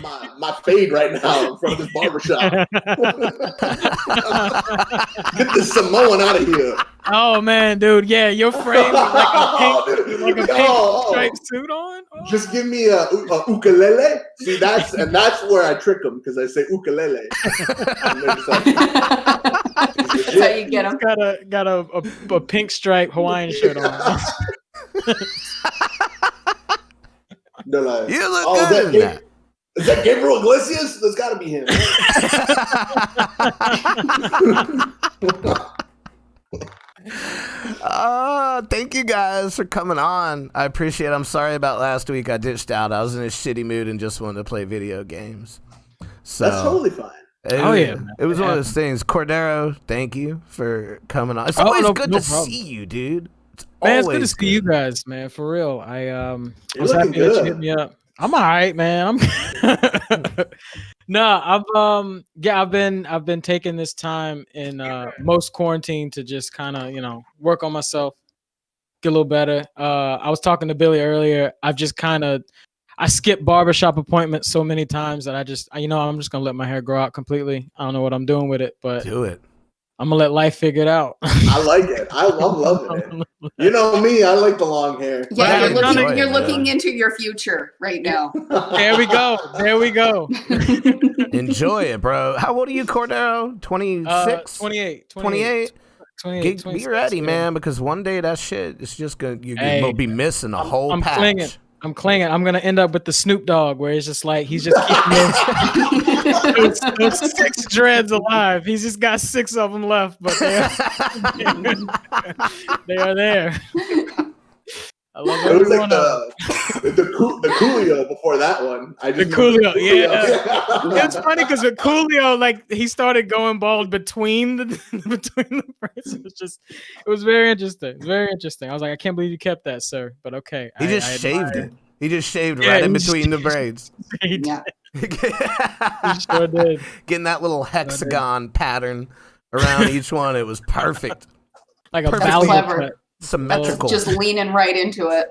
my fade right now in front of this barbershop. Get this Samoan out of here. Oh man, dude, yeah, your frame with like a pink striped suit on. Oh. Just give me a ukulele. See, that's where I trick them because I say ukulele. That's how you get them. Got a pink stripe Hawaiian shirt on. They're like, you look good in that. Is that Gabriel Iglesias? That's got to be him. Thank you guys for coming on. I appreciate it. I'm sorry about last week. I ditched out. I was in a shitty mood and just wanted to play video games. So that's totally fine. It was one of those things. Cordero, thank you for coming on. It's always good to see you, dude. It's good to see you guys, man. For real. I was happy that you hit me up. I'm all right, man. I've been taking this time in most quarantine to just kind of, work on myself, get a little better. I was talking to Billy earlier. I skipped barbershop appointments so many times that I'm just gonna let my hair grow out completely. I don't know what I'm doing with it, but do it. I'm gonna let life figure it out. I like it. I'm loving it. You know me, I like the long hair. Yeah, you're looking into your future right now. There we go. Enjoy it, bro. How old are you, Cordero? 26? 28. Be ready, man, because one day that shit is just you'll be missing a whole patch. I'm clinging. I'm gonna end up with the Snoop Dogg, where it's just like he's just keeping those 6 dreads alive. He's just got 6 of them left, but they are there. I love it. Was like the Coolio before that one. The Coolio, yeah. It's funny because with Coolio, like he started going bald between the braids. It was very interesting. It's very interesting. I was like, I can't believe you kept that, sir. But okay. He just shaved it. He just shaved right in between the braids. Yeah. He sure did. Getting that little hexagon pattern around each one. It was perfect. Like a clever. Symmetrical. That's just leaning right into it.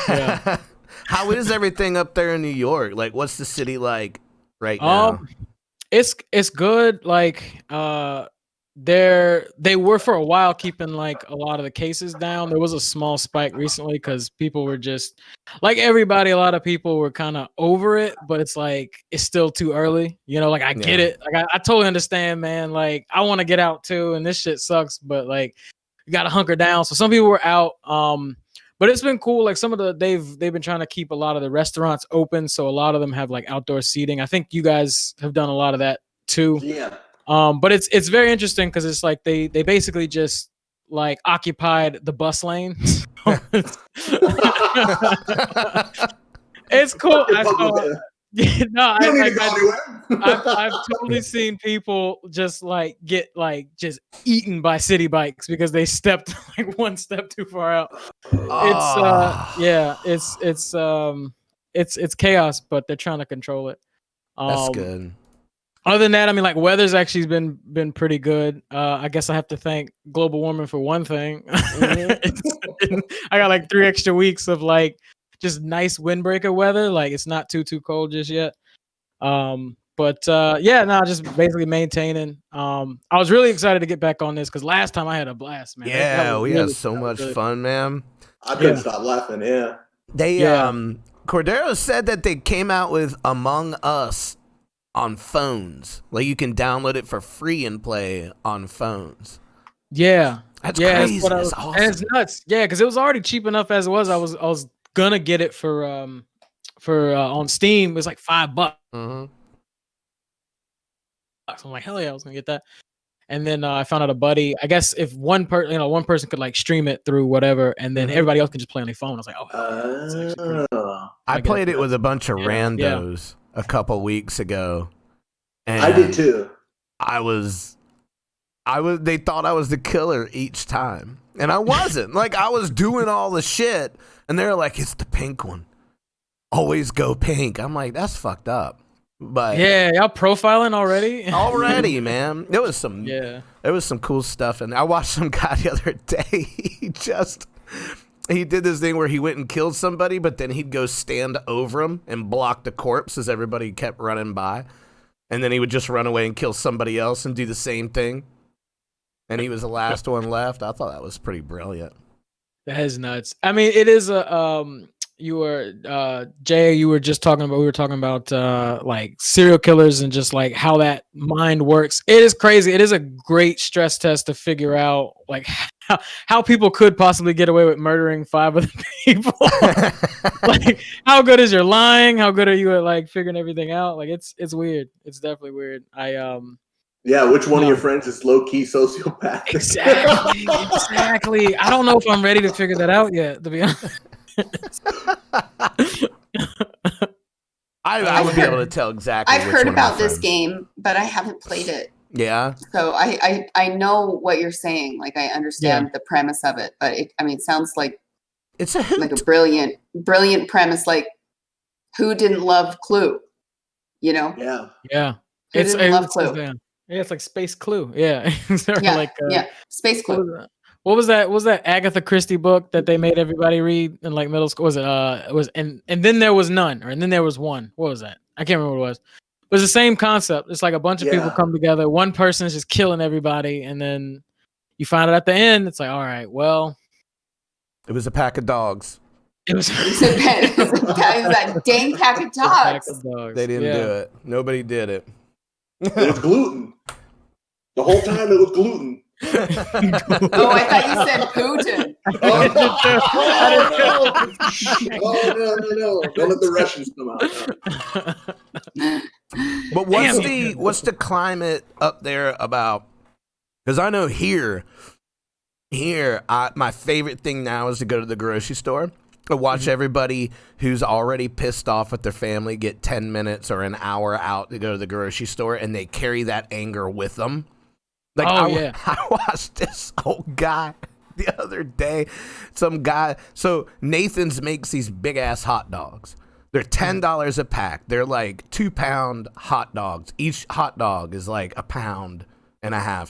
Yeah. How is everything up there in New York? Like, what's the city like right now? It's good. Like, they were for a while keeping like a lot of the cases down. There was a small spike recently because people were just like everybody. A lot of people were kind of over it, but it's like it's still too early. Like I get it. Like I totally understand, man. Like I want to get out too, and this shit sucks, but like. You gotta hunker down. So some people were out, but it's been cool. Like some of they've been trying to keep a lot of the restaurants open, so a lot of them have like outdoor seating. I think you guys have done a lot of that too. Yeah. But it's very interesting because it's like they basically just like occupied the bus lane. It's cool. I've totally seen people just like get like just eaten by city bikes because they stepped like one step too far out. It's chaos, but they're trying to control it. That's good. Other than that, I mean, like weather's actually been pretty good. I guess I have to thank global warming for one thing. I got like 3 extra weeks of like just nice windbreaker weather. Like it's not too cold just yet. Just basically maintaining. I was really excited to get back on this because last time I had a blast, man. Yeah, we had so much fun, man. I couldn't stop laughing. Yeah. Cordero said that they came out with Among Us on phones. Like you can download it for free and play on phones. Yeah. That's crazy. That's awesome. And it's nuts. Yeah, because it was already cheap enough as it was. I was gonna get it for on Steam. It was like $5. Mm-hmm. I'm like, hell yeah, I was gonna get that. And then I found out a buddy. I guess if one person could like stream it through whatever, and then everybody else could just play on their phone. I was like, I played it with a bunch of randos a couple weeks ago. And I did too. They thought I was the killer each time, and I wasn't. Like I was doing all the shit, and they're like, "It's the pink one. Always go pink." I'm like, "That's fucked up." But yeah, y'all profiling already? Already, man. There was some cool stuff, and I watched some guy the other day. He did this thing where he went and killed somebody, but then he'd go stand over him and block the corpse as everybody kept running by. And then he would just run away and kill somebody else and do the same thing. And he was the last one left. I thought that was pretty brilliant. That is nuts. I mean, it is a you were Jay, we were talking about like serial killers and just like how that mind works. It is crazy. It is a great stress test to figure out like how people could possibly get away with murdering 5 other people. Like, how good is your lying? How good are you at like figuring everything out? Like, it's weird. It's definitely weird. Yeah, which one of your friends is low-key sociopath? Exactly. I don't know if I'm ready to figure that out yet, to be honest. I would be able to tell exactly. I've heard about this game, but I haven't played it. Yeah. So I know what you're saying. Like, I understand the premise of it, but it sounds like it's a hoot. Like a brilliant premise. Like, who didn't love Clue? You know? Yeah. Yeah. Who didn't love Clue? Yeah, it's like Space Clue. Yeah. Space Clue. What was that? What was that Agatha Christie book that they made everybody read in like middle school? Was it and then there was none, and then there was one. What was that? I can't remember what it was. It was the same concept. It's like a bunch of people come together. One person is just killing everybody, and then you find out at the end, it's like, all right, well, it was a pack of dogs. It was that dang pack of dogs. They didn't do it. Nobody did it. It was gluten. The whole time it was gluten. Oh, I thought you said Putin. No. Don't let the Russians come out. But what's the climate up there about? Because I know here, my favorite thing now is to go to the grocery store. I watch everybody who's already pissed off at their family get 10 minutes or an hour out to go to the grocery store, and they carry that anger with them. Like, I watched this old guy the other day. Some guy. So Nathan's makes these big ass hot dogs. They're $10 a pack. They're like 2-pound hot dogs. Each hot dog is like 1.5 pounds,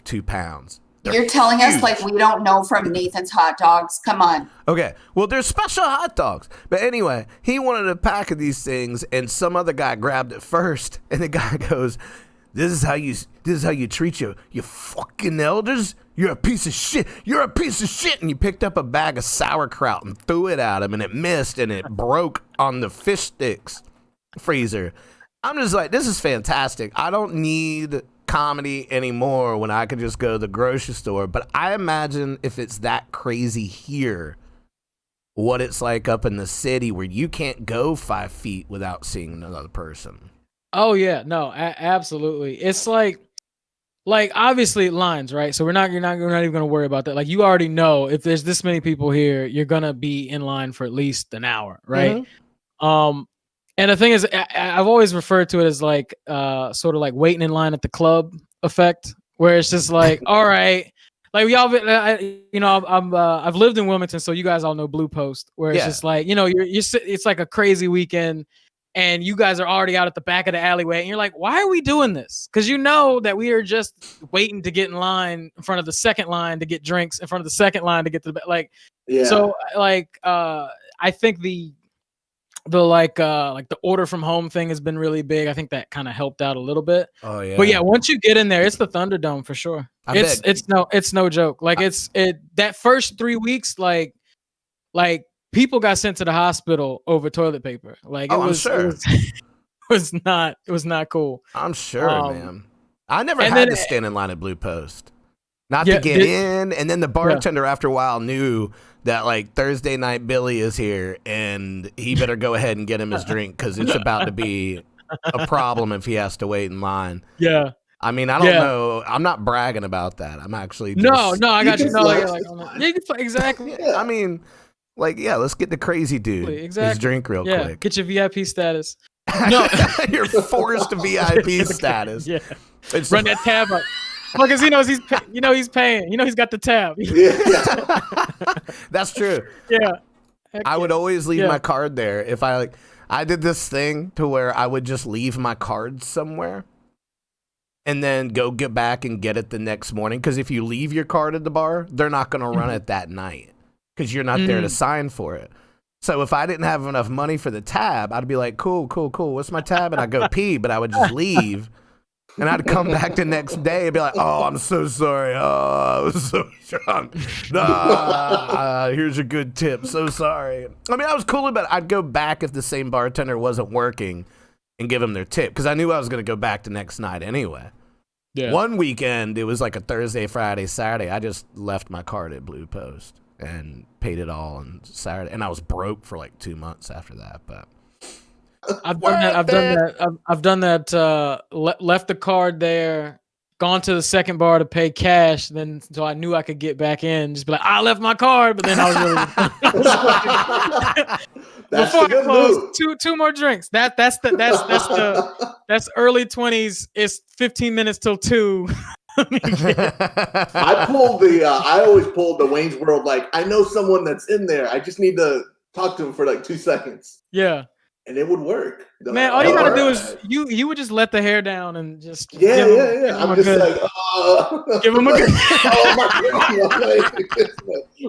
2 pounds. You're telling us like we don't know from Nathan's hot dogs. Come on. Okay. Well, they're special hot dogs. But anyway, he wanted a pack of these things, and some other guy grabbed it first, and the guy goes, This is how you treat your fucking elders? You're a piece of shit. You're a piece of shit. And you picked up a bag of sauerkraut and threw it at him, and it missed, and it broke on the fish sticks freezer. I'm just like, this is fantastic. I don't need comedy anymore when I can just go to the grocery store. But I imagine if it's that crazy here, what it's like up in the city where you can't go 5 feet without seeing another person. Oh yeah, no, absolutely. It's like obviously lines, right? So we're not even gonna worry about that. Like, you already know if there's this many people here, you're gonna be in line for at least an hour, right? Mm-hmm. And the thing is, I've always referred to it as like sort of like waiting in line at the club effect, where it's just like, all right, like I've lived in Wilmington, so you guys all know Blue Post, where it's just like, it's like a crazy weekend. And you guys are already out at the back of the alleyway, and you're like, why are we doing this? Because you know that we are just waiting to get in line in front of the second line to get drinks, in front of the second line to get to the So I think the order from home thing has been really big. I think that kind of helped out a little bit. Oh yeah. But yeah, once you get in there, it's the Thunderdome for sure. It's no joke. Like that first 3 weeks, like people got sent to the hospital over toilet paper. Like, it was not cool. I'm sure, man. I never had to stand in line at Blue Post. Not to get in, and then the bartender after a while knew that like Thursday Night Billy is here, and he better go ahead and get him his drink because it's about to be a problem if he has to wait in line. Yeah. I mean, I don't know. I'm not bragging about that. I'm actually just, no. I got you. Exactly. Yeah, I mean. Like, let's get the crazy dude his drink real quick. Get your VIP status. No, you're forced to VIP status. Yeah, run that tab up because he knows he's paying. He's got the tab. That's true. Yeah, I would always leave my card there if I did this thing to where I would just leave my card somewhere and then go get back and get it the next morning. Because if you leave your card at the bar, they're not going to run it that night. because you're not there to sign for it. So if I didn't have enough money for the tab, I'd be like, cool. What's my tab? And I'd go pee, but I would just leave. And I'd come back the next day and be like, oh, I'm so sorry. Oh, I was so drunk. Here's your good tip. So sorry. I mean, I was cool about it. I'd go back if the same bartender wasn't working and give them their tip because I knew I was going to go back the next night anyway. Yeah. One weekend, it was like a Thursday, Friday, Saturday. I just left my card at Blue Post and paid it all on Saturday. And I was broke for like 2 months after that, but... I've done that. Left the card there, gone to the second bar to pay cash. Then, so I knew I could get back in. Just be like, I left my card, but then I was really before I closed. Two more drinks. That's early 20s. It's 15 minutes till 2. I always pulled the Wayne's World. Like, I know someone that's in there. I just need to talk to him for like 2 seconds. Yeah. And it would work. Man, all you gotta do is you would just let the hair down and just yeah. I'm just like, give him a good.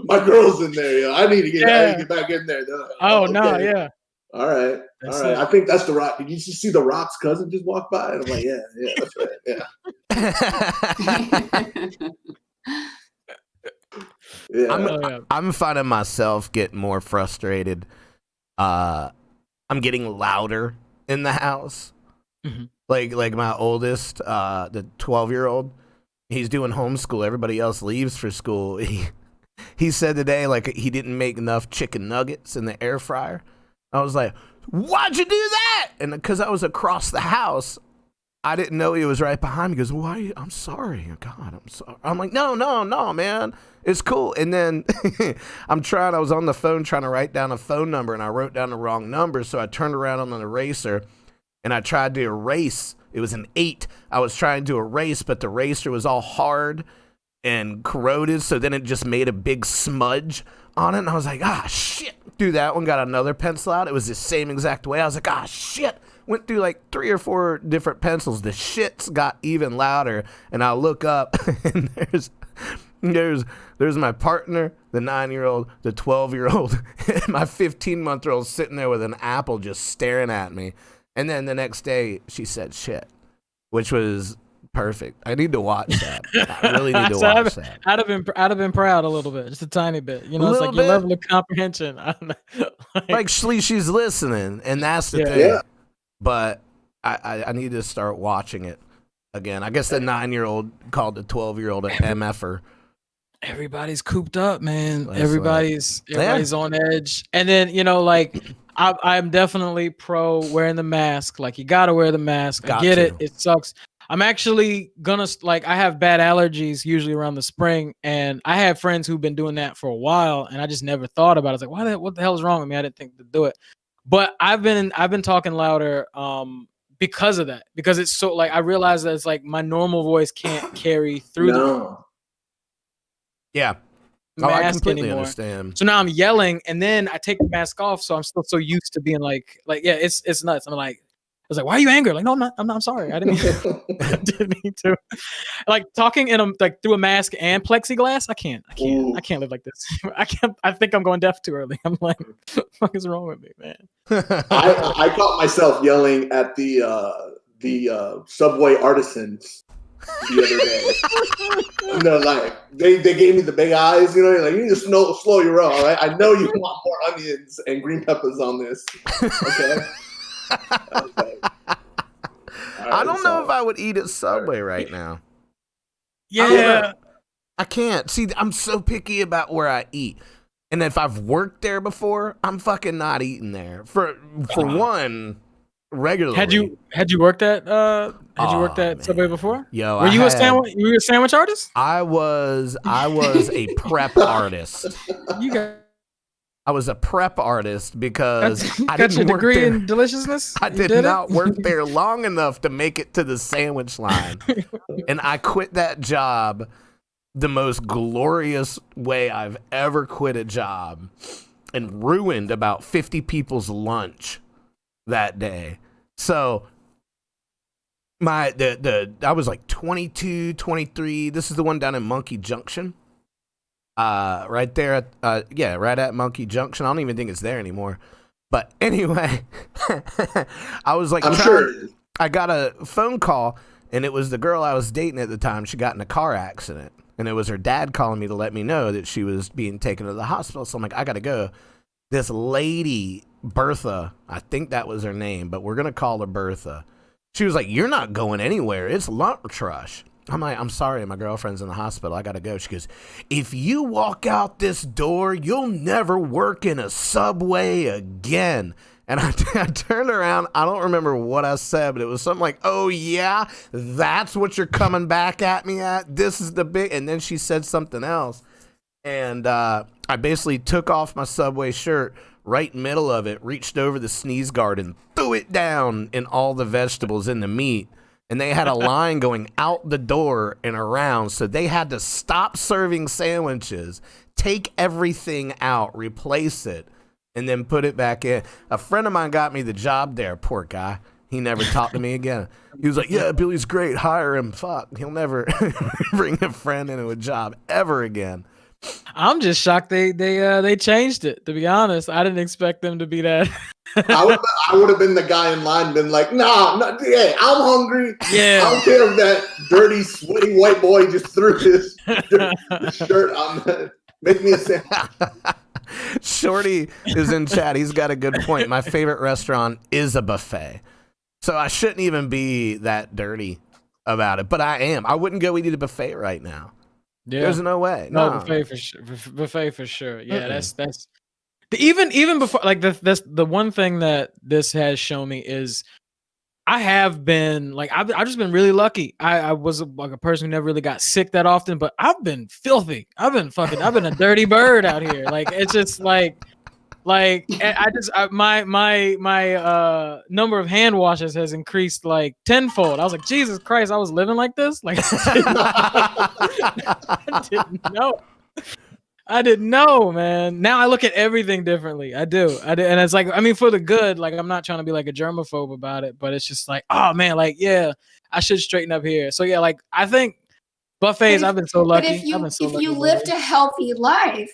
My girl's in there. Yo. I need to get back in there. Oh okay. No, yeah. All right. I think that's the Rock. Did you just see the Rock's cousin just walk by? And I'm like, yeah, that's right. Yeah. I'm finding myself getting more frustrated. I'm getting louder in the house. Mm-hmm. Like my oldest, the 12-year-old, he's doing homeschool. Everybody else leaves for school. He said today, like, he didn't make enough chicken nuggets in the air fryer. I was like, why'd you do that? And because I was across the house, I didn't know he was right behind me. He goes, why? I'm sorry. God, I'm sorry. I'm like, no, man. It's cool. And then I was on the phone trying to write down a phone number, and I wrote down the wrong number. So I turned around on an eraser, and I tried to erase. It was an 8. I was trying to erase, but the eraser was all hard and corroded. So then it just made a big smudge on it. And I was like, shit. Do that one. Got another pencil out. It was the same exact way. I was like, shit. Went through like 3 or 4 different pencils. The shits got even louder. And I look up, and there's my partner, the 9-year-old, the 12-year-old, and my 15-month-old sitting there with an apple just staring at me. And then the next day, she said shit, which was perfect. I need to watch that. I really need to watch that. I'd have been proud a little bit, just a tiny bit. You know, it's like your level of comprehension. I don't know. Like she's listening, and that's the thing. Yeah. But I need to start watching it again. I guess the 9-year-old called the 12-year-old an MFer. Everybody's cooped up, man. Everybody's on edge. And then, you know, like I'm definitely pro wearing the mask. Like, you gotta wear the mask. I get it. It sucks. I'm actually gonna I have bad allergies usually around the spring, and I have friends who've been doing that for a while, and I just never thought about it. I was like, what the hell is wrong with me? I didn't think to do it. But I've been talking louder because of that. Because it's so, like, I realize that it's like my normal voice can't carry through the yeah. I completely understand. So now I'm yelling, and then I take the mask off, so I'm still so used to being like yeah, it's nuts. I'm like, I was like, why are you angry? Like, no, I'm sorry. I didn't mean to. Like, talking through a mask and plexiglass, I can't live like this. I think I'm going deaf too early. I'm like, what the fuck is wrong with me, man? I caught myself yelling at the Subway artisans the other day. You know, like they gave me the big eyes. You know, like, you need to slow your roll. All right, I know you want more onions and green peppers on this. Okay. Okay. I don't know if I would eat at Subway right now. Yeah. I can't. See, I'm so picky about where I eat. And if I've worked there before, I'm fucking not eating there. For one, regularly. Had you worked at Subway before? Yo, were you a sandwich artist? I was a prep artist. I was a prep artist because I didn't work degree there. In deliciousness. I did not work there long enough to make it to the sandwich line, and I quit that job the most glorious way I've ever quit a job, and ruined about 50 people's lunch that day. So I was like 22, 23. This is the one down in Monkey Junction. right there at right at Monkey Junction. I don't even think it's there anymore. But anyway, I was like, I'm sure it is. I got a phone call, and it was the girl I was dating at the time. She got in a car accident, and it was her dad calling me to let me know that she was being taken to the hospital. So I'm like, I got to go. This lady, Bertha, I think that was her name, but we're going to call her Bertha. She was like, you're not going anywhere. It's lunch rush. I'm like, I'm sorry, my girlfriend's in the hospital. I got to go. She goes, if you walk out this door, you'll never work in a Subway again. And I turned around. I don't remember what I said, but it was something like, oh, yeah, that's what you're coming back at me at? This is the big. And then she said something else. And I basically took off my Subway shirt, right middle of it, reached over the sneeze guard and threw it down in all the vegetables in the meat. And they had a line going out the door and around, so they had to stop serving sandwiches, take everything out, replace it, and then put it back in. A friend of mine got me the job there, poor guy. He never talked to me again. He was like, yeah, Billy's great, hire him. Fuck, he'll never bring a friend into a job ever again. I'm just shocked they changed it. To be honest, I didn't expect them to be that. I would have been the guy in line, been like, nah, hey, I'm hungry. Yeah. I don't care if that dirty, sweaty white boy just threw his shirt on the. Make me a sandwich. Shorty is in chat. He's got a good point. My favorite restaurant is a buffet. So I shouldn't even be that dirty about it, but I am. I wouldn't go eat at a buffet right now. Yeah. There's no way. No, buffet for sure. Buffet for sure. Yeah, that's even before, like, that's the one thing that this has shown me is I have been like I've just been really lucky. I was like a person who never really got sick that often, but I've been filthy. I've been a dirty bird out here. Like, it's just like my number of hand washes has increased like tenfold. I was like, Jesus Christ, I was living like this. Like, I didn't know, man. Now I look at everything differently. I do. And it's like, I mean, for the good. Like, I'm not trying to be like a germaphobe about it, but it's just like, oh man, like, yeah, I should straighten up here. So yeah, like, I think buffets. I've been so lucky. But if you lived a healthy life,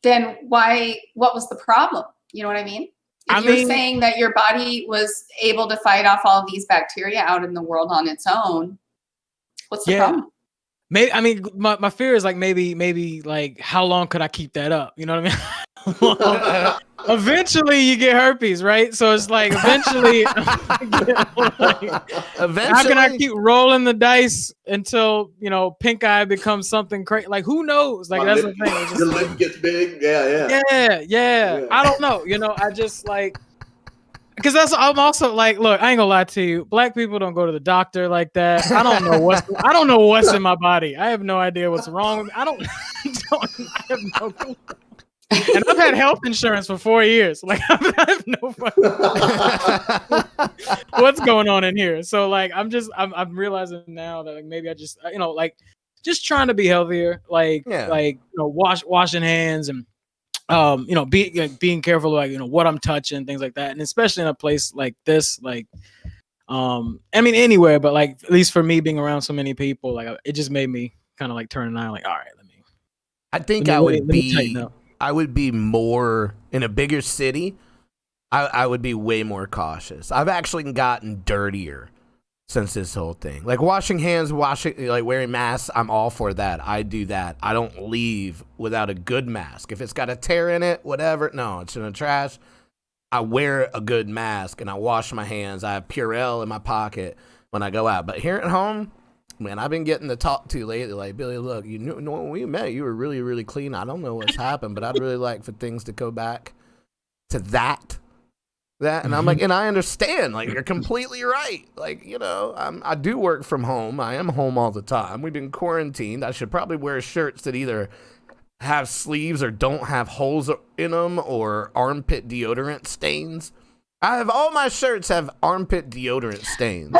then what was the problem? You know what I mean? If you're saying that your body was able to fight off all of these bacteria out in the world on its own, what's the problem? Maybe, I mean, my fear is like maybe like how long could I keep that up? You know what I mean? Well, eventually you get herpes, right? So it's like eventually, how can I keep rolling the dice until, you know, pink eye becomes something crazy? Like, who knows? Like, that's the thing. Your lip gets big. Yeah. I don't know. You know, I just like, because I'm also like, look, I ain't gonna lie to you. Black people don't go to the doctor like that. I don't know what's in my body. I have no idea what's wrong with me. I have no clue. And I've had health insurance for 4 years. Like, I have no fucking what's going on in here. So like, I'm realizing now that like maybe I just, you know, like just trying to be healthier, like you know, washing hands and you know, being careful, like, you know, what I'm touching, things like that, and especially in a place like this, like, I mean, anywhere, but like at least for me, being around so many people, like it just made me kind of like turn an eye, like, all right, I would be more in a bigger city. I would be way more cautious. I've actually gotten dirtier since this whole thing. Like washing hands, like wearing masks, I'm all for that. I do that. I don't leave without a good mask. If it's got a tear in it, whatever, no, it's in the trash. I wear a good mask and I wash my hands. I have Purell in my pocket when I go out. But here at home, man, I've been getting to talk to lately. Like, Billy, look, you know when we met, you were really, really clean. I don't know what's happened, but I'd really like for things to go back to that. And I'm like, and I understand, like, you're completely right. Like, you know, I do work from home. I am home all the time. We've been quarantined. I should probably wear shirts that either have sleeves or don't have holes in them or armpit deodorant stains. All my shirts have armpit deodorant stains.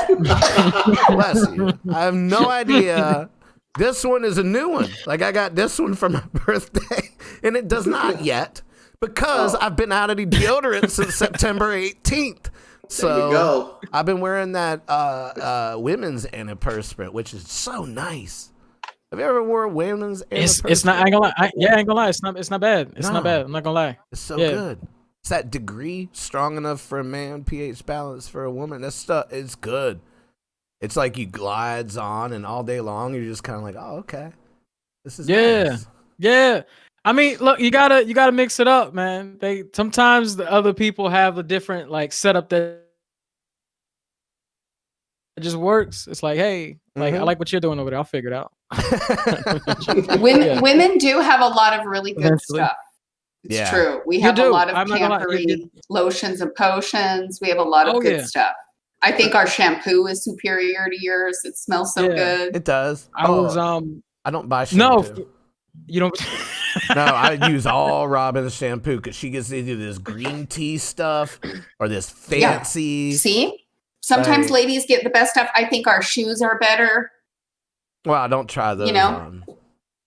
Bless you. I have no idea. This one is a new one. Like, I got this one for my birthday, and it does not yet. Because I've been out of the deodorant since September 18th. So there you go. I've been wearing that women's antiperspirant, which is so nice. Have you ever wore women's? It's not. I ain't gonna lie. I ain't gonna lie. It's not bad. It's not bad. I'm not gonna lie. It's so good. It's that degree strong enough for a man, pH balance for a woman. That stuff is good. It's like you glides on, and all day long you're just kind of like, oh, okay, this is nice. Yeah. I mean, look, you gotta mix it up, man. Sometimes the other people have a different like setup that it just works. It's like, hey, like I like what you're doing over there. I'll figure it out. Women do have a lot of really good stuff. It's true. We have a lot of pampery lotions and potions. We have a lot of good stuff. I think our shampoo is superior to yours. It smells so good. It does. I don't buy shampoo. No, you don't. No, I use all Robin's shampoo because she gets either this green tea stuff or this fancy. Yeah. See? Sometimes ladies get the best stuff. I think our shoes are better. Well, I don't try those on.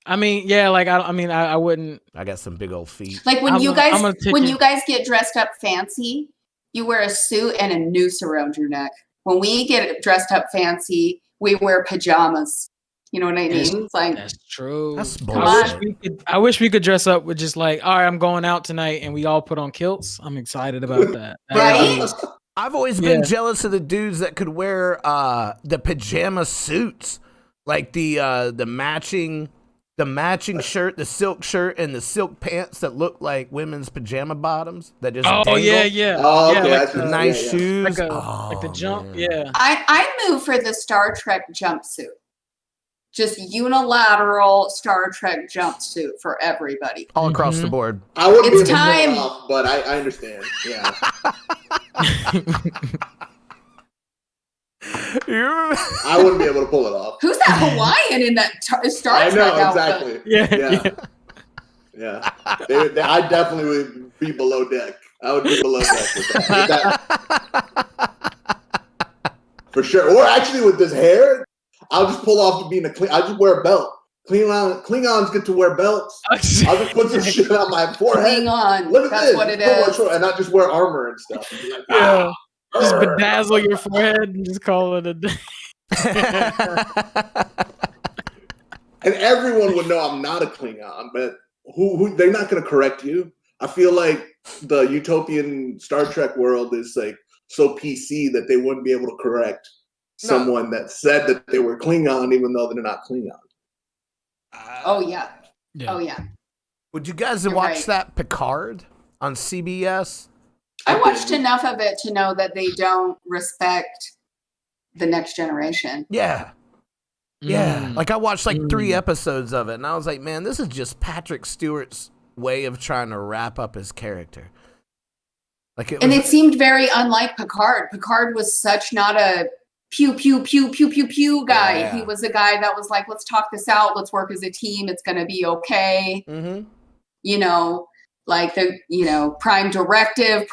I mean, yeah, like I wouldn't. I got some big old feet. Like when you guys get dressed up fancy, you wear a suit and a noose around your neck. When we get dressed up fancy, we wear pajamas. You know what I mean? It's like that's true. That's bullshit. I wish we could dress up with just like, all right, I'm going out tonight, and we all put on kilts. I'm excited about that. Right? I've always been jealous of the dudes that could wear the pajama suits, like the matching shirt, the silk shirt, and the silk pants that look like women's pajama bottoms that just dangle. Yeah. Oh, okay. Like the nice shoes, like the jump. Man. Yeah, I move for the Star Trek jumpsuit. Just unilateral Star Trek jumpsuit for everybody. All across the board. I wouldn't it's be able time. to pull it off, but I understand. Yeah. I wouldn't be able to pull it off. Who's that Hawaiian in that Star Trek outfit? Exactly. Yeah. I definitely would be below deck. I would be below deck with that. For sure. Or actually with this hair, I'll just pull off to being I'll just wear a belt. Klingons get to wear belts. I'll just put some shit on my forehead. Klingon. Look at That's this. what it is. And not just wear armor and stuff. And be like, just bedazzle your forehead and just call it a day. And everyone would know I'm not a Klingon, but who they're not going to correct you. I feel like the utopian Star Trek world is like so PC that they wouldn't be able to correct someone that said that they were Klingon, even though they're not Klingon. Oh yeah. Oh yeah. Would you guys watch that Picard on CBS? I watched enough of it to know that they don't respect the next generation. Yeah. Like I watched like 3 episodes of it, and I was like, man, this is just Patrick Stewart's way of trying to wrap up his character. Like it seemed very unlike Picard. Picard was such not a pew pew pew pew pew pew guy. Yeah. He was a guy that was like, let's talk this out, let's work as a team, it's gonna be okay. You know, like prime directive,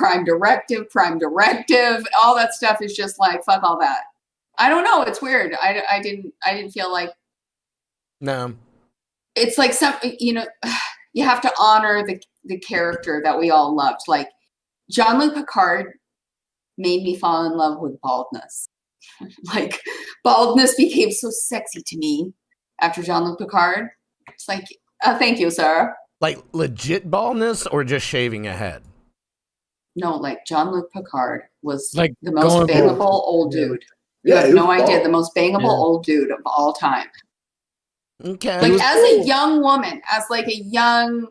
all that stuff is just like fuck all that. I don't know, it's weird. I didn't feel like it's like some, you have to honor the character that we all loved. Like Jean-Luc Picard made me fall in love with baldness. Like baldness became so sexy to me after Jean-Luc Picard. It's like, thank you, sir. Like legit baldness or just shaving a head? No, like Jean-Luc Picard was like the most bangable old dude. You have no idea, the most bangable old dude of all time. Okay. Like as a young woman, as like a young,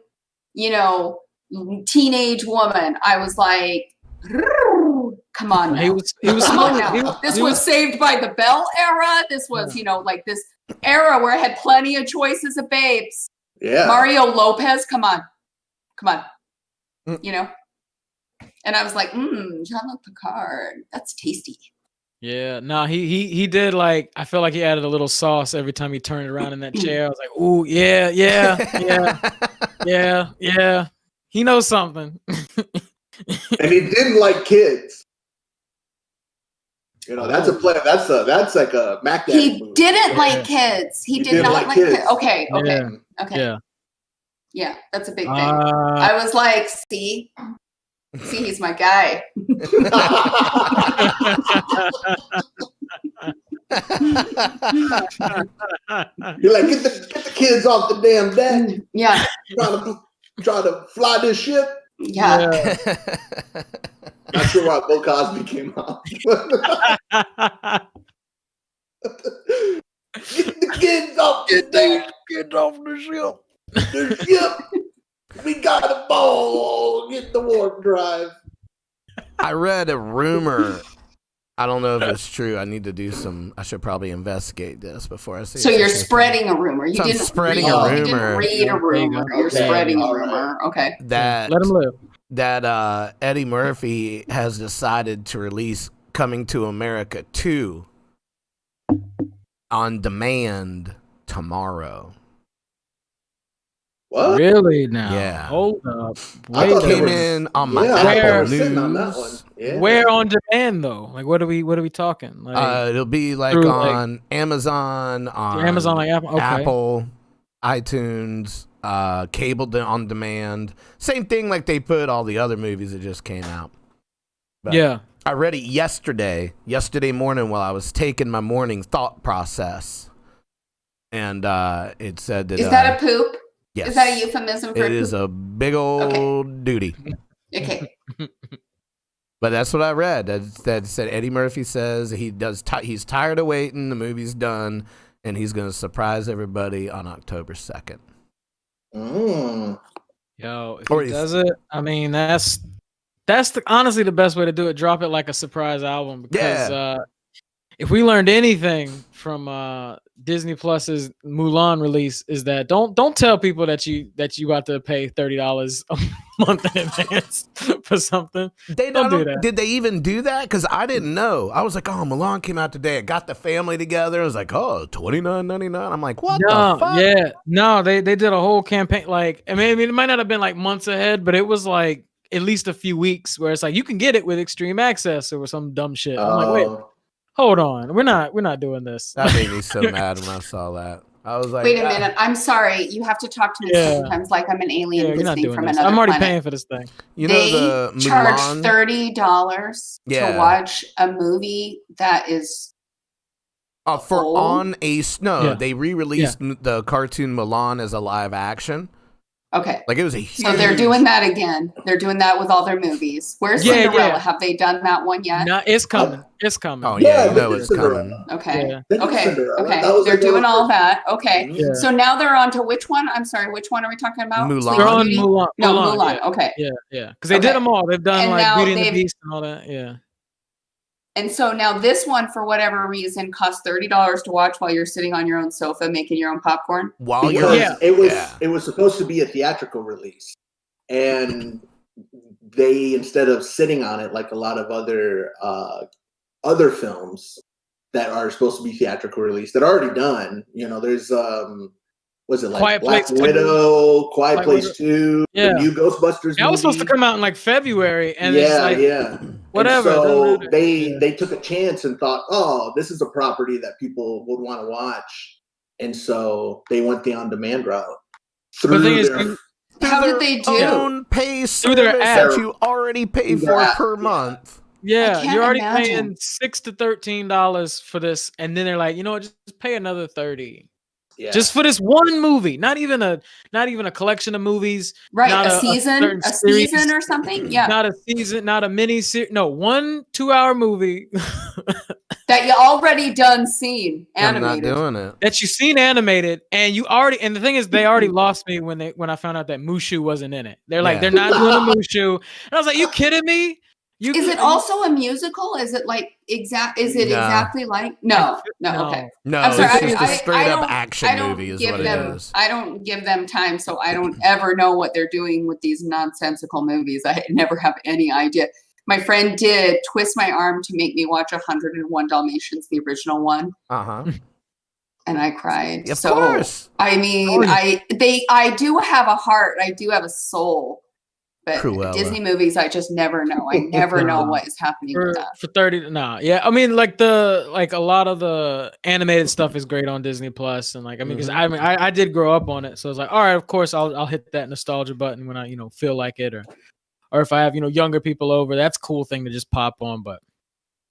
teenage woman, I was like, come on now. He was come on now. This was Saved by the Bell era. This was, like this era where I had plenty of choices of babes. Yeah. Mario Lopez, come on. And I was like, Jean-Luc Picard, that's tasty. Yeah, no, he did like, I feel like he added a little sauce every time he turned around in that chair. I was like, ooh, yeah. He knows something. And he didn't like kids. That's a play. That's like a Mac Daddy movie. Didn't like kids. He did not like kids. Okay. Yeah, that's a big thing. I was like, see, he's my guy. You're like, get the kids off the damn deck. Yeah. Try to fly this ship. Yeah. Not sure why Bill Cosby came out. Get the kids off the deck. Get off the ship. The ship. We got a ball. Get the warp drive. I read a rumor. I don't know if it's true. I need to do I should probably investigate this before I say. So you're spreading a rumor. You didn't spreading read, a You didn't rumor. read a rumor. You're Okay. spreading a All right. rumor. Okay. That Let him live. that Eddie Murphy has decided to release Coming to America 2 on demand tomorrow. What? Really now? Yeah. Hold up. I Wait thought a they Came were- minute. in on my Yeah, I thought they Apple were sitting on that News. one. Yeah. Where on demand though? Like what are we talking? Like It'll be like through, on Amazon, on Amazon, like Apple. Okay. Apple, iTunes, cable on demand. Same thing like they put all the other movies that just came out. But Yeah. I read it yesterday morning while I was taking my morning thought process. And it said that... Is that a poop? yes, Is that a euphemism for it a is poop? a big old duty. Okay. But that's what I read. That said Eddie Murphy says he's tired of waiting. The movie's done, and he's going to surprise everybody on October 2nd. Yo, if Or he if- does it, I mean that's honestly the best way to do it. Drop it like a surprise album because if we learned anything from Disney Plus's Mulan release is that don't tell people that you about to pay $30 a month in advance for something. Don't do that. Did they even do that? Because I didn't know. I was like, oh, Mulan came out today. I got the family together. I was like, oh, $29.99. I'm like, what the fuck? Yeah, no, they did a whole campaign. Like, I mean, it might not have been like months ahead, but it was like at least a few weeks where it's like you can get it with extreme access or some dumb shit. I'm like, wait, hold on, we're not doing this. That made me so mad when I saw that. I was like, Wait a minute. I'm sorry. You have to talk to me Yeah. sometimes like I'm an alien Yeah, you're not visiting doing from this. another I'm already planet. paying for this thing. you They know the charge Mulan? $30 Yeah. to watch a movie that is For old? on a no, Yeah. they re-released the cartoon Mulan as a live action. okay. Like it was a huge. So they're doing that again. They're doing that with all their movies. Where's Yeah, Cinderella? yeah. Have they done that one yet? No, it's coming. It's coming. Oh yeah, Yeah, you know they it's did coming. Cinderella. Okay. Yeah. They did Okay. Cinderella. Okay. That was They're like one of doing the all first- that. Okay. Yeah. So now they're on to which one? I'm sorry. Which one are we talking about? Mulan. Sleeping They're on Beauty? Mulan. No, Mulan. Mulan. Okay. Yeah. Because they Okay. did them all. They've done And like now Beauty and the they've- Beast and all that. Yeah. And so now this one, for whatever reason, costs $30 to watch while you're sitting on your own sofa making your own popcorn. While Because you're it was supposed to be a theatrical release, and they, instead of sitting on it like a lot of other films that are supposed to be theatrical release that are already done, you know, there's was it like Quiet Black Place 2? Widow, Quiet Quiet Place Widow. 2, Yeah. the new Ghostbusters That was supposed to movie. come out in like February, and it's Yeah, like yeah. whatever. And so Yeah. they took a chance and thought, oh, this is a property that people would want to watch, and so they went the on-demand route. But the thing is, their- How did they do? own pay Through their service app. that you already pay Through for their app, per yeah. month? yeah, can't you're already imagine. paying $6 to $13 for this, and then they're like, you know what, just pay another $30 yeah. just for this one movie. Not even a collection of movies. Right, Not a season, certain a series. season or something. Yeah, Not a season, not a mini series. No, 1 2-hour movie that you already done seen I'm not animated. doing it. that you've seen animated, and you already. And the thing is, they already lost me when I found out that Mushu wasn't in it. They're like, Yeah. they're not doing a Mushu, and I was like, you kidding me? Is it also a musical? Is it like Is it No. exactly like? No. Okay. No, I'm sorry, it's just a straight up don't- action I don't movie is give what them. it is. I don't give them time, so I don't ever know what they're doing with these nonsensical movies. I never have any idea. My friend did twist my arm to make me watch 101 Dalmatians, the original one, Uh-huh. and I cried. Of so, course. I mean, Oh, yeah. I do have a heart. I do have a soul. But Cruella. Disney movies, I just never know. I never know what is happening with for, that. for 30 nah yeah I mean like a lot of the animated stuff is great on Disney Plus, and like I mean because I did grow up on it, so it's like all right, of course I'll hit that nostalgia button when I feel like it, or if I have younger people over, that's a cool thing to just pop on. But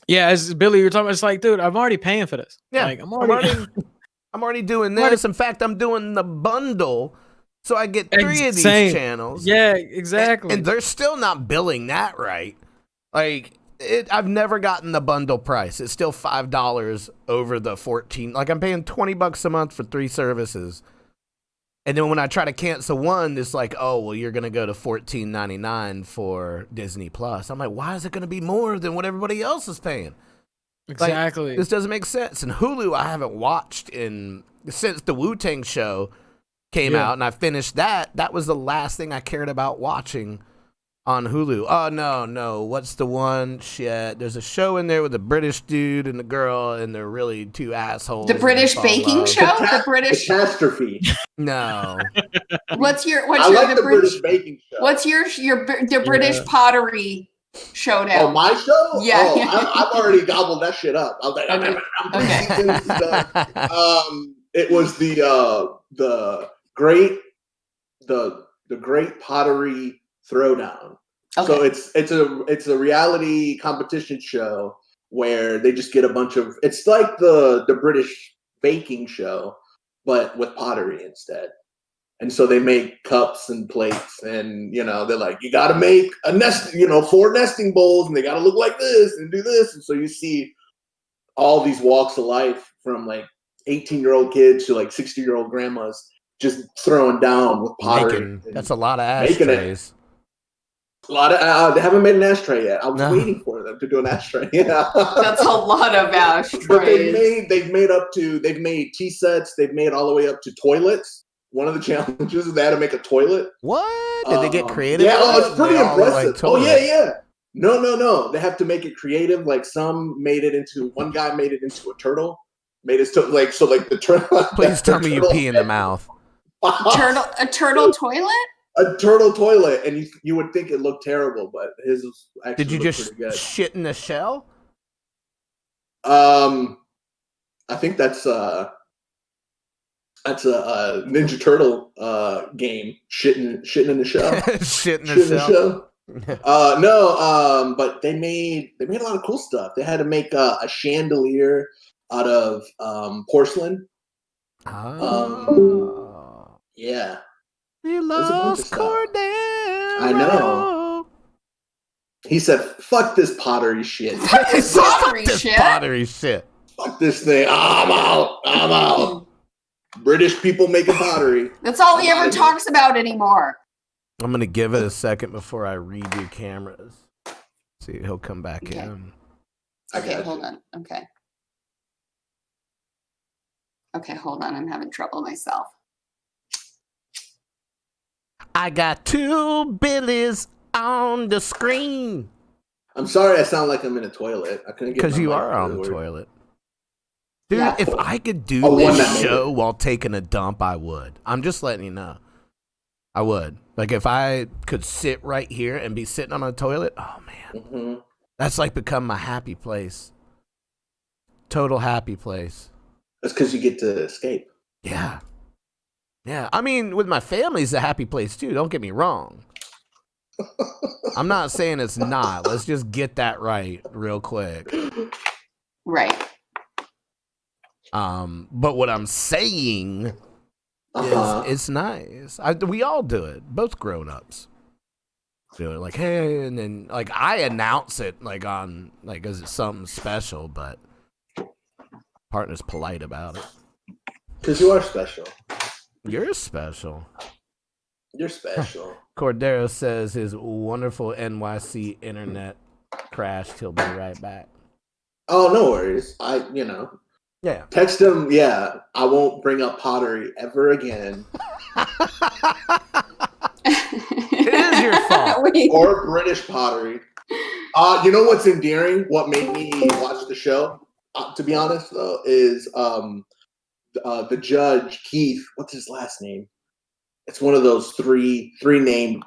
Yeah, as Billy, you're talking. It's like, dude, I'm already paying for this. Yeah, like, I'm already doing this. In fact, I'm doing the bundle, so I get 3 of these channels. Yeah, exactly. And they're still not billing that right. Like, I've never gotten the bundle price. It's still $5 over the 14. Like, I'm paying $20 a month for 3 services. And then when I try to cancel one, it's like, oh, well, you're going to go to $14.99 for Disney Plus. I'm like, why is it going to be more than what everybody else is paying? Exactly. Like, this doesn't make sense. And Hulu, I haven't watched since the Wu-Tang show came out, and I finished that. That was the last thing I cared about watching on Hulu. Oh, no. What's the one? Shit. There's a show in there with a British dude and a girl, and they're really 2 assholes. The British baking show? The British catastrophe. No. What's your the British baking show. What's the British pottery showdown? Oh, my show? Yeah. I've already gobbled that shit up. I was like, it was the great pottery throwdown. Okay. So it's a reality competition show where they just get a bunch of. It's like the British baking show, but with pottery instead. And so they make cups and plates, and they're like, you got to make a nest, 4 nesting bowls, and they got to look like this and do this. And so you see all these walks of life from like 18-year-old kids to like 60-year-old grandmas just throwing down with pottery. That's a lot of ashtrays. A lot of they haven't made an ashtray yet. I was waiting for them to do an ashtray. Yeah, that's a lot of ashtrays. But they've made tea sets. They've made all the way up to toilets. One of the challenges is they had to make a toilet. What? Did they get creative? Yeah, it's pretty impressive. Yeah. No. They have to make it creative. Like one guy made it into a turtle. Made it the turtle. Please tell me you pee in the mouth. A turtle toilet? A turtle toilet, and you would think it looked terrible, but his was actually. Did you just shit in the shell? I think that's a Ninja Turtle game. Shitting in the shell. Shit in the shell. No. But they made a lot of cool stuff. They had to make a chandelier out of porcelain. Yeah. We lost Cordero. I know. He said, "Fuck this pottery shit. Fuck this pottery shit. Fuck this thing. I'm out. British people making pottery. That's all he ever talks about anymore." I'm gonna give it a second before I redo cameras. See, he'll come back in. Okay, hold on. Okay, hold on. I'm having trouble myself. I got 2 Billies on the screen. I'm sorry I sound like I'm in a toilet. I couldn't get because you are on the toilet. Dude, if I could do this show while taking a dump, I would. I'm just letting you know. I would. Like, if I could sit right here and be sitting on a toilet, oh, man. Mm-hmm. That's like become my happy place. Total happy place. That's because you get to escape. Yeah. Yeah, I mean, with my family, it's a happy place, too. Don't get me wrong. I'm not saying it's not. Let's just get that right real quick. Right. But what I'm saying is it's nice. We all do it. Both grown-ups do it. Like, hey, and then, like, I announce it, like, on, like, as it's something special, but partner's polite about it. Because you are special. You're special. You're special. Cordero says his wonderful NYC internet crashed. He'll be right back. Oh, no worries. Yeah. Text him, I won't bring up pottery ever again. It is your fault. Or British pottery. You know what's endearing? What made me watch the show, to be honest, though, is the judge, Keith. What's his last name? It's one of those three name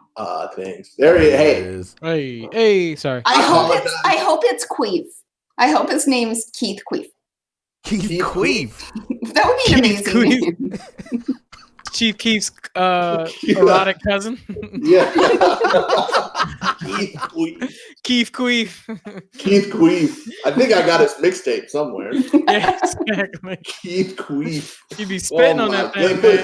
things. There he is. Hey, sorry. I hope it's Queef. I hope his name's Keith Queef. Keith Queef. That would be an amazing name. Chief Keef's erotic cousin. Yeah. Keith Queef. Keith Queef. I think I got his mixtape somewhere. Yeah, exactly. Keith Queef. You be spitting on that thing, man.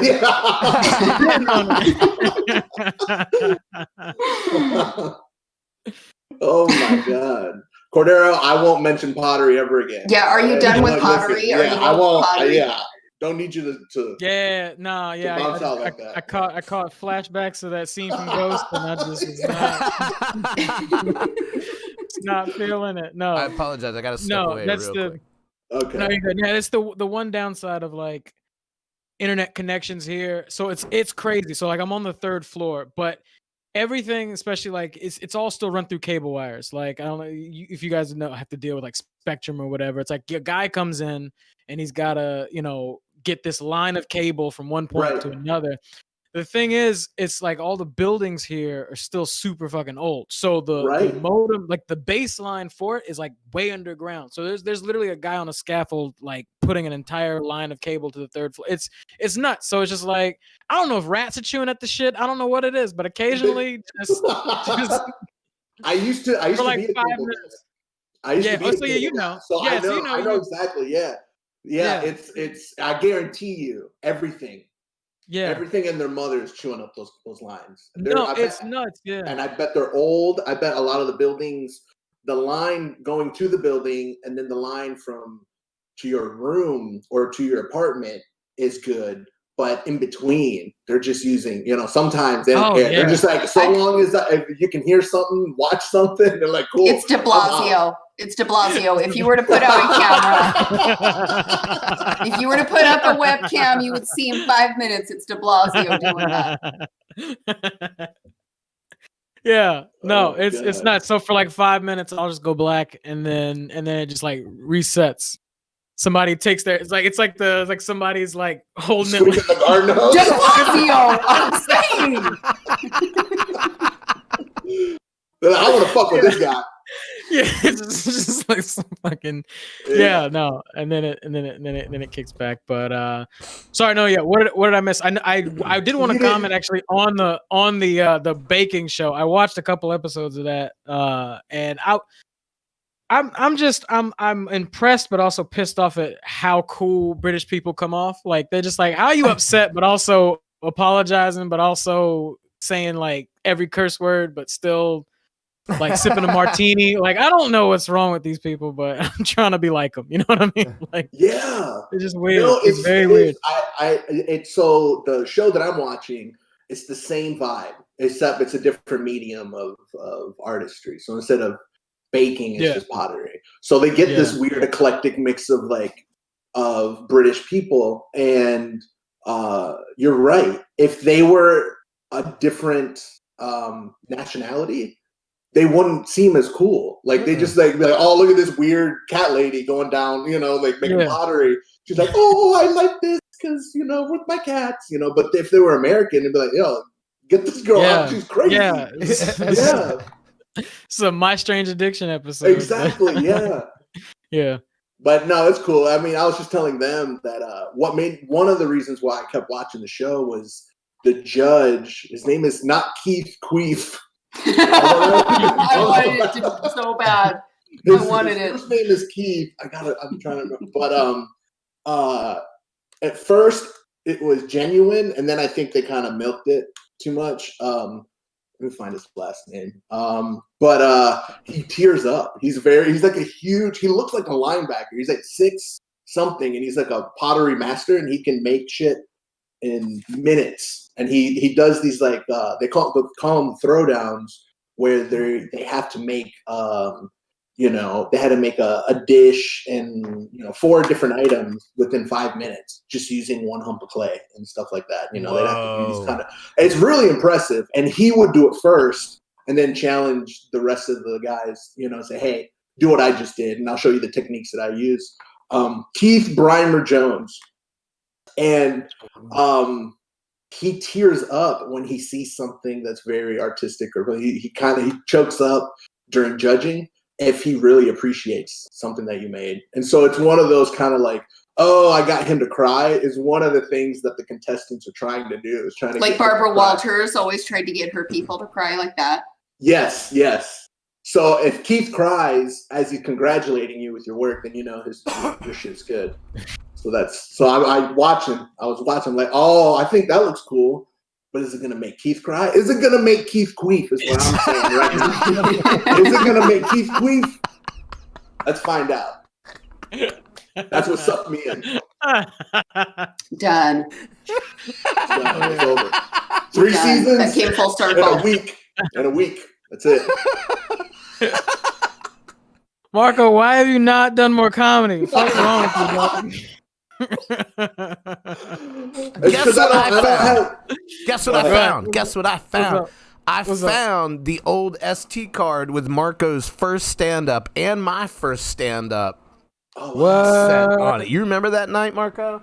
Oh my god. Cordero, I won't mention pottery ever again. Yeah, are you done with pottery? Yeah, I won't. Yeah. Don't need you to yeah, no, yeah. I caught flashbacks of that scene from Ghost, and I just was not feeling it. No, I apologize. I gotta step away that's real quick. Okay. No, yeah, that's the one downside of like internet connections here. So it's crazy. So like I'm on the 3rd floor, but everything, especially like it's all still run through cable wires. Like I don't know if you guys know, have to deal with like Spectrum or whatever. It's like your guy comes in and he's gotta get this line of cable from one point to another. The thing is, it's like all the buildings here are still super fucking old. So the modem, like the baseline for it, is like way underground. So there's literally a guy on a scaffold like putting an entire line of cable to the 3rd floor. It's nuts. So it's just like, I don't know if rats are chewing at the shit. I don't know what it is, but occasionally just I used to for like be 5 minutes. I used to be so yeah, you know. So yeah, I know exactly. Yeah. It's I guarantee you everything. Yeah, everything in their mother is chewing up those lines. It's nuts. Yeah, and I bet they're old. I bet a lot of the buildings, the line going to the building and then the line from to your room or to your apartment is good, but in between they're just using. Sometimes they don't care. Yeah. They're just like, long as if you can hear something, watch something. They're like, cool. It's De Blasio. It's De Blasio. If you were to put out a camera, if you were to put up a webcam, you would see in 5 minutes it's De Blasio doing that. Yeah, no, it's not. So for like 5 minutes, I'll just go black, and then it just like resets. Somebody takes their. It's like somebody's like holding it. The garden hose. De Blasio, I'm saying. I want to fuck with this guy. Yeah, it's just like some fucking no, and then it kicks back. But sorry, no, yeah. What did I miss? I did want to comment actually on the baking show. I watched a couple episodes of that, and I'm impressed, but also pissed off at how cool British people come off. Like they're just like, how are you upset, but also apologizing, but also saying like every curse word, but still. Like sipping a martini. Like I don't know what's wrong with these people, but I'm trying to be like them. You know what I mean? Like it's just weird. It's very weird. It's so the show that I'm watching, it's the same vibe, except it's a different medium of artistry. So instead of baking, it's just pottery. So they get this weird eclectic mix of British people, and you're right. If they were a different nationality, they wouldn't seem as cool. Like they just like, oh, look at this weird cat lady going down, like making pottery. She's like, oh, I like this because with my cats, But if they were American, they'd be like, yo, get this girl out. She's crazy. Yeah, it's a My Strange Addiction episode. Exactly. Yeah. Yeah. But no, it's cool. I mean, I was just telling them that one of the reasons why I kept watching the show was the judge. His name is not Keith Queef. I wanted it to be so bad. His first name is Keith. I'm trying to remember. But at first it was genuine, and then I think they kind of milked it too much. Let me find his last name. But he tears up. He's like he looks like a linebacker. He's like 6 something, and he's like a pottery master, and he can make shit in minutes. And he does these like they call them throwdowns, where they have to make they had to make a dish and 4 different items within 5 minutes just using one hump of clay and stuff like that. They'd have to do these it's really impressive. And he would do it first and then challenge the rest of the guys, say, hey, do what I just did and I'll show you the techniques that I use. Keith Brymer Jones. And he tears up when he sees something that's very artistic, or he chokes up during judging if he really appreciates something that you made. And so it's one of those kind of like, oh, I got him to cry is one of the things that the contestants are trying to do, is trying to like Barbara Walters always tried to get her people to cry like that. Yes. So if Keith cries as he's congratulating you with your work, then your shit's good. So I watch him. I was watching like, oh, I think that looks cool. But is it gonna make Keith cry? Is it gonna make Keith queef? Is what I'm saying right now. Is it gonna make Keith queef? Let's find out. That's what sucked me in. Done. It's over. 3 seasons. That came full circle. In a week. That's it. Marco, why have you not done more comedy? What's wrong with you, Guess what I found? I found the old ST card with Marco's first stand-up and my first stand-up. What? On it. You remember that night, Marco?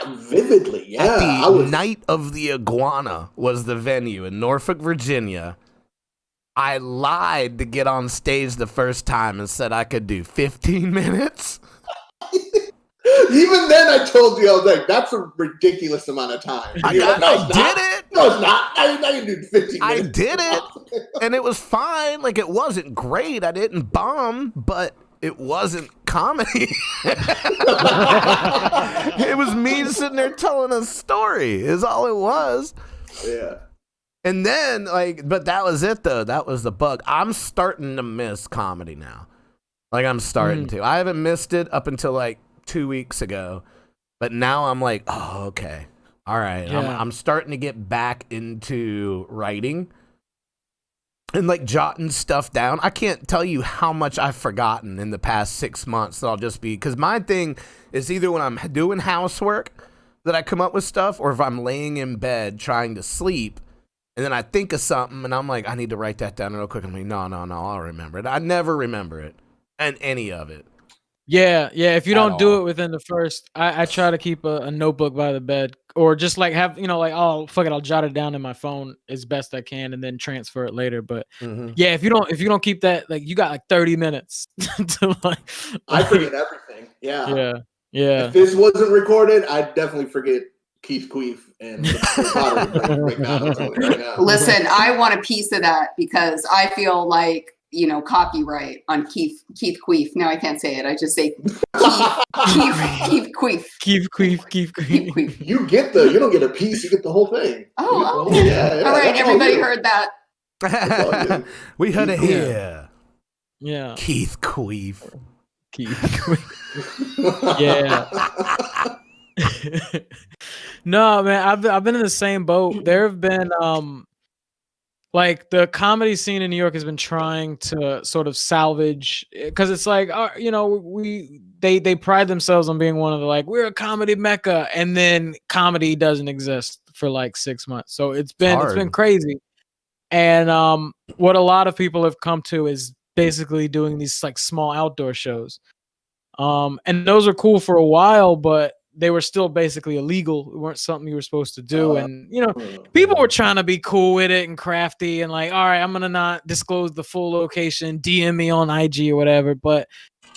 Vividly, yeah. At the Night of the Iguana was the venue in Norfolk, Virginia. I lied to get on stage the first time and said I could do 15 minutes. Even then, I told you, I was like, that's a ridiculous amount of time. I did it. No, it's not. I can do 15 minutes. I did it. And it was fine. Like, it wasn't great. I didn't bomb, but it wasn't comedy. It was me sitting there telling a story is all it was. Yeah. And then, but that was it, though. That was the bug. I'm starting to miss comedy now. Like, I'm starting to. I haven't missed it up until, 2 weeks ago. But now I'm like, oh, okay. All right. Yeah. I'm starting to get back into writing and, jotting stuff down. I can't tell you how much I've forgotten in the past 6 months that I'll just be... Because my thing is either when I'm doing housework that I come up with stuff, or if I'm laying in bed trying to sleep, and then I think of something, and I'm like, I need to write that down real quick. I'm like, no, I'll remember it. I never remember it, and any of it. Yeah. If you don't do it within the first, I try to keep a notebook by the bed, or just have, oh, fuck it, I'll jot it down in my phone as best I can, and then transfer it later. But yeah, if you don't keep that, you got 30 minutes to I forget everything. Yeah. If this wasn't recorded, I'd definitely forget Keith Queef and the right now. Listen, I want a piece of that because I feel like, copyright on Keith Queef. No, I can't say it. I just say Keith Queef. Keith Queef. You don't get a piece, you get the whole thing. Oh, yeah. All right, everybody heard that. We heard it here. Yeah. Keith Queef. Yeah. No, man, I've been in the same boat. There have been the comedy scene in New York has been trying to sort of salvage, because it's they pride themselves on being one of the we're a comedy mecca, and then comedy doesn't exist for 6 months. So it's been crazy. And what a lot of people have come to is basically doing these small outdoor shows. And those are cool for a while, but they were still basically illegal. It weren't something you were supposed to do. And, people were trying to be cool with it and crafty and all right, I'm going to not disclose the full location, DM me on IG or whatever. But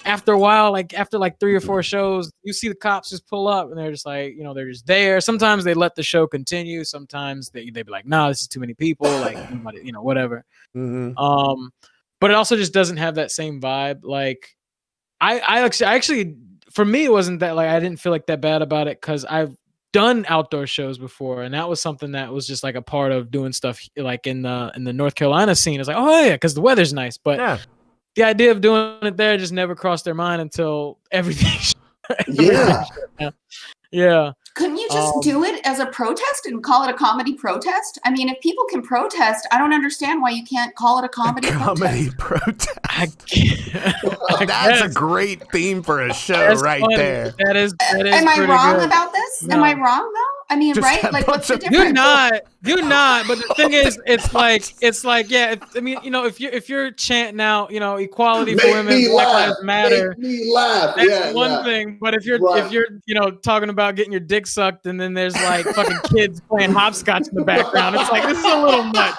after a while, after 3 or 4 shows, you see the cops just pull up and they're just they're just there. Sometimes they let the show continue. Sometimes they'd be like, no, this is too many people, whatever. Mm-hmm. But it also just doesn't have that same vibe. I actually, for me, it wasn't that I didn't feel that bad about it because I've done outdoor shows before, and that was something that was just a part of doing stuff in the North Carolina scene. It's oh yeah, because the weather's nice, but the idea of doing it there just never crossed their mind until everything. Yeah. Couldn't you just do it as a protest and call it a comedy protest? I mean, if people can protest, I don't understand why you can't call it a comedy protest. That's a great theme for a show. That's right funny. There. That is Am I wrong good. About this? No. Am I wrong though? I mean, just right? What's the difference? You're not. But the thing is, it's yeah. I mean, if you're chanting out, equality for women, Black Lives Matter, make me laugh. That's one thing. But if you're talking about getting your dick sucked, and then there's fucking kids playing hopscotch in the background, it's this is a little much.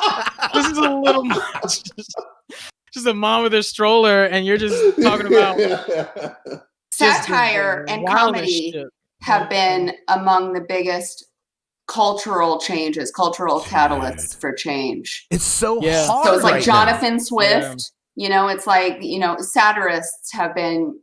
This is a little much. Just a mom with her stroller, and you're just talking about satire and comedy have been among the biggest cultural changes, cultural catalysts for change. It's so hard. So it's like right Jonathan now. Swift, it's like, satirists have been,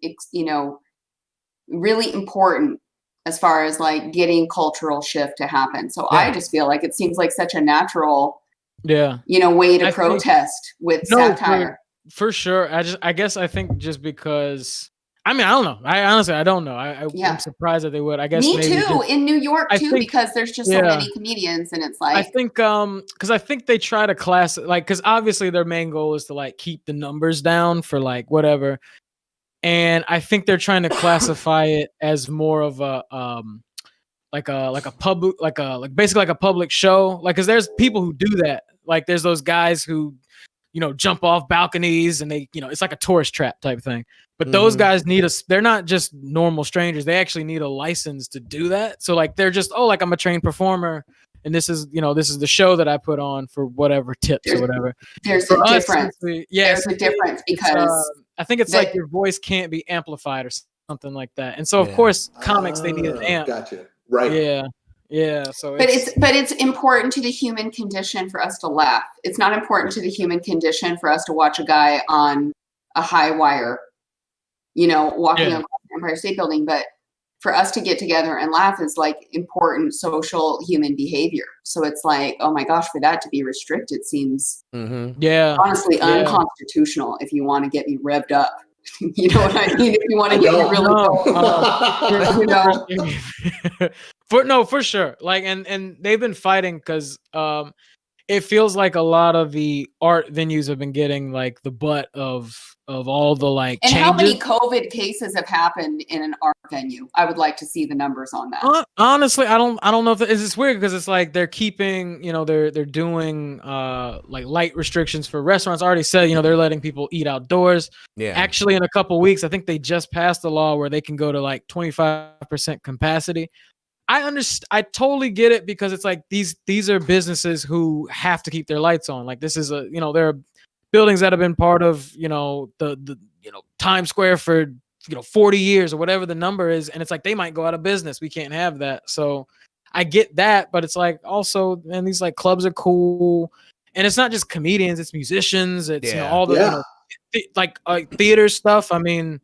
really important as far as like getting cultural shift to happen. So I just feel like it seems like such a natural, way to protest with satire. For sure. I guess I think just because, I don't know. I don't know. I'm surprised that they would. I guess me too. In New York too, because there's just so many comedians, and it's like I think because I think they try to because obviously their main goal is to like keep the numbers down for like whatever, and I think they're trying to classify it as more of a like a public basically like a public show, like because there's people who do that, like there's those guys who jump off balconies and they it's like a tourist trap type thing. But those guys they're not just normal strangers. They actually need a license to do that. So like they're just, like I'm a trained performer and this is the show that I put on for whatever tips or whatever. There's a difference. There's a difference because I think it's like your voice can't be amplified or something like that. And so of course comics they need an amp. Gotcha. Right. Yeah. So but it's important to the human condition for us to laugh. It's not important to the human condition for us to watch a guy on a high wire, walking across the Empire State Building. But for us to get together and laugh is like important social human behavior. So it's like, oh my gosh, for that to be restricted seems honestly unconstitutional if you want to get me revved up. You know what I mean? If you want to get me really for sure. Like, and they've been fighting because it feels like a lot of the art venues have been getting like the butt of all the like and changes. How many COVID cases have happened in an art venue? I would like to see the numbers on that. Honestly, I don't know if it's weird because it's like they're keeping, they're doing like light restrictions for restaurants. I already said, they're letting people eat outdoors. Yeah. Actually, in a couple weeks, I think they just passed a law where they can go to like 25% capacity. I totally get it because it's like these are businesses who have to keep their lights on. Like this is there are buildings that have been part of, the Times Square for 40 years or whatever the number is, and it's like they might go out of business. We can't have that. So I get that, but it's like also, man, these like clubs are cool, and it's not just comedians, it's musicians, it's all the theater stuff. I mean,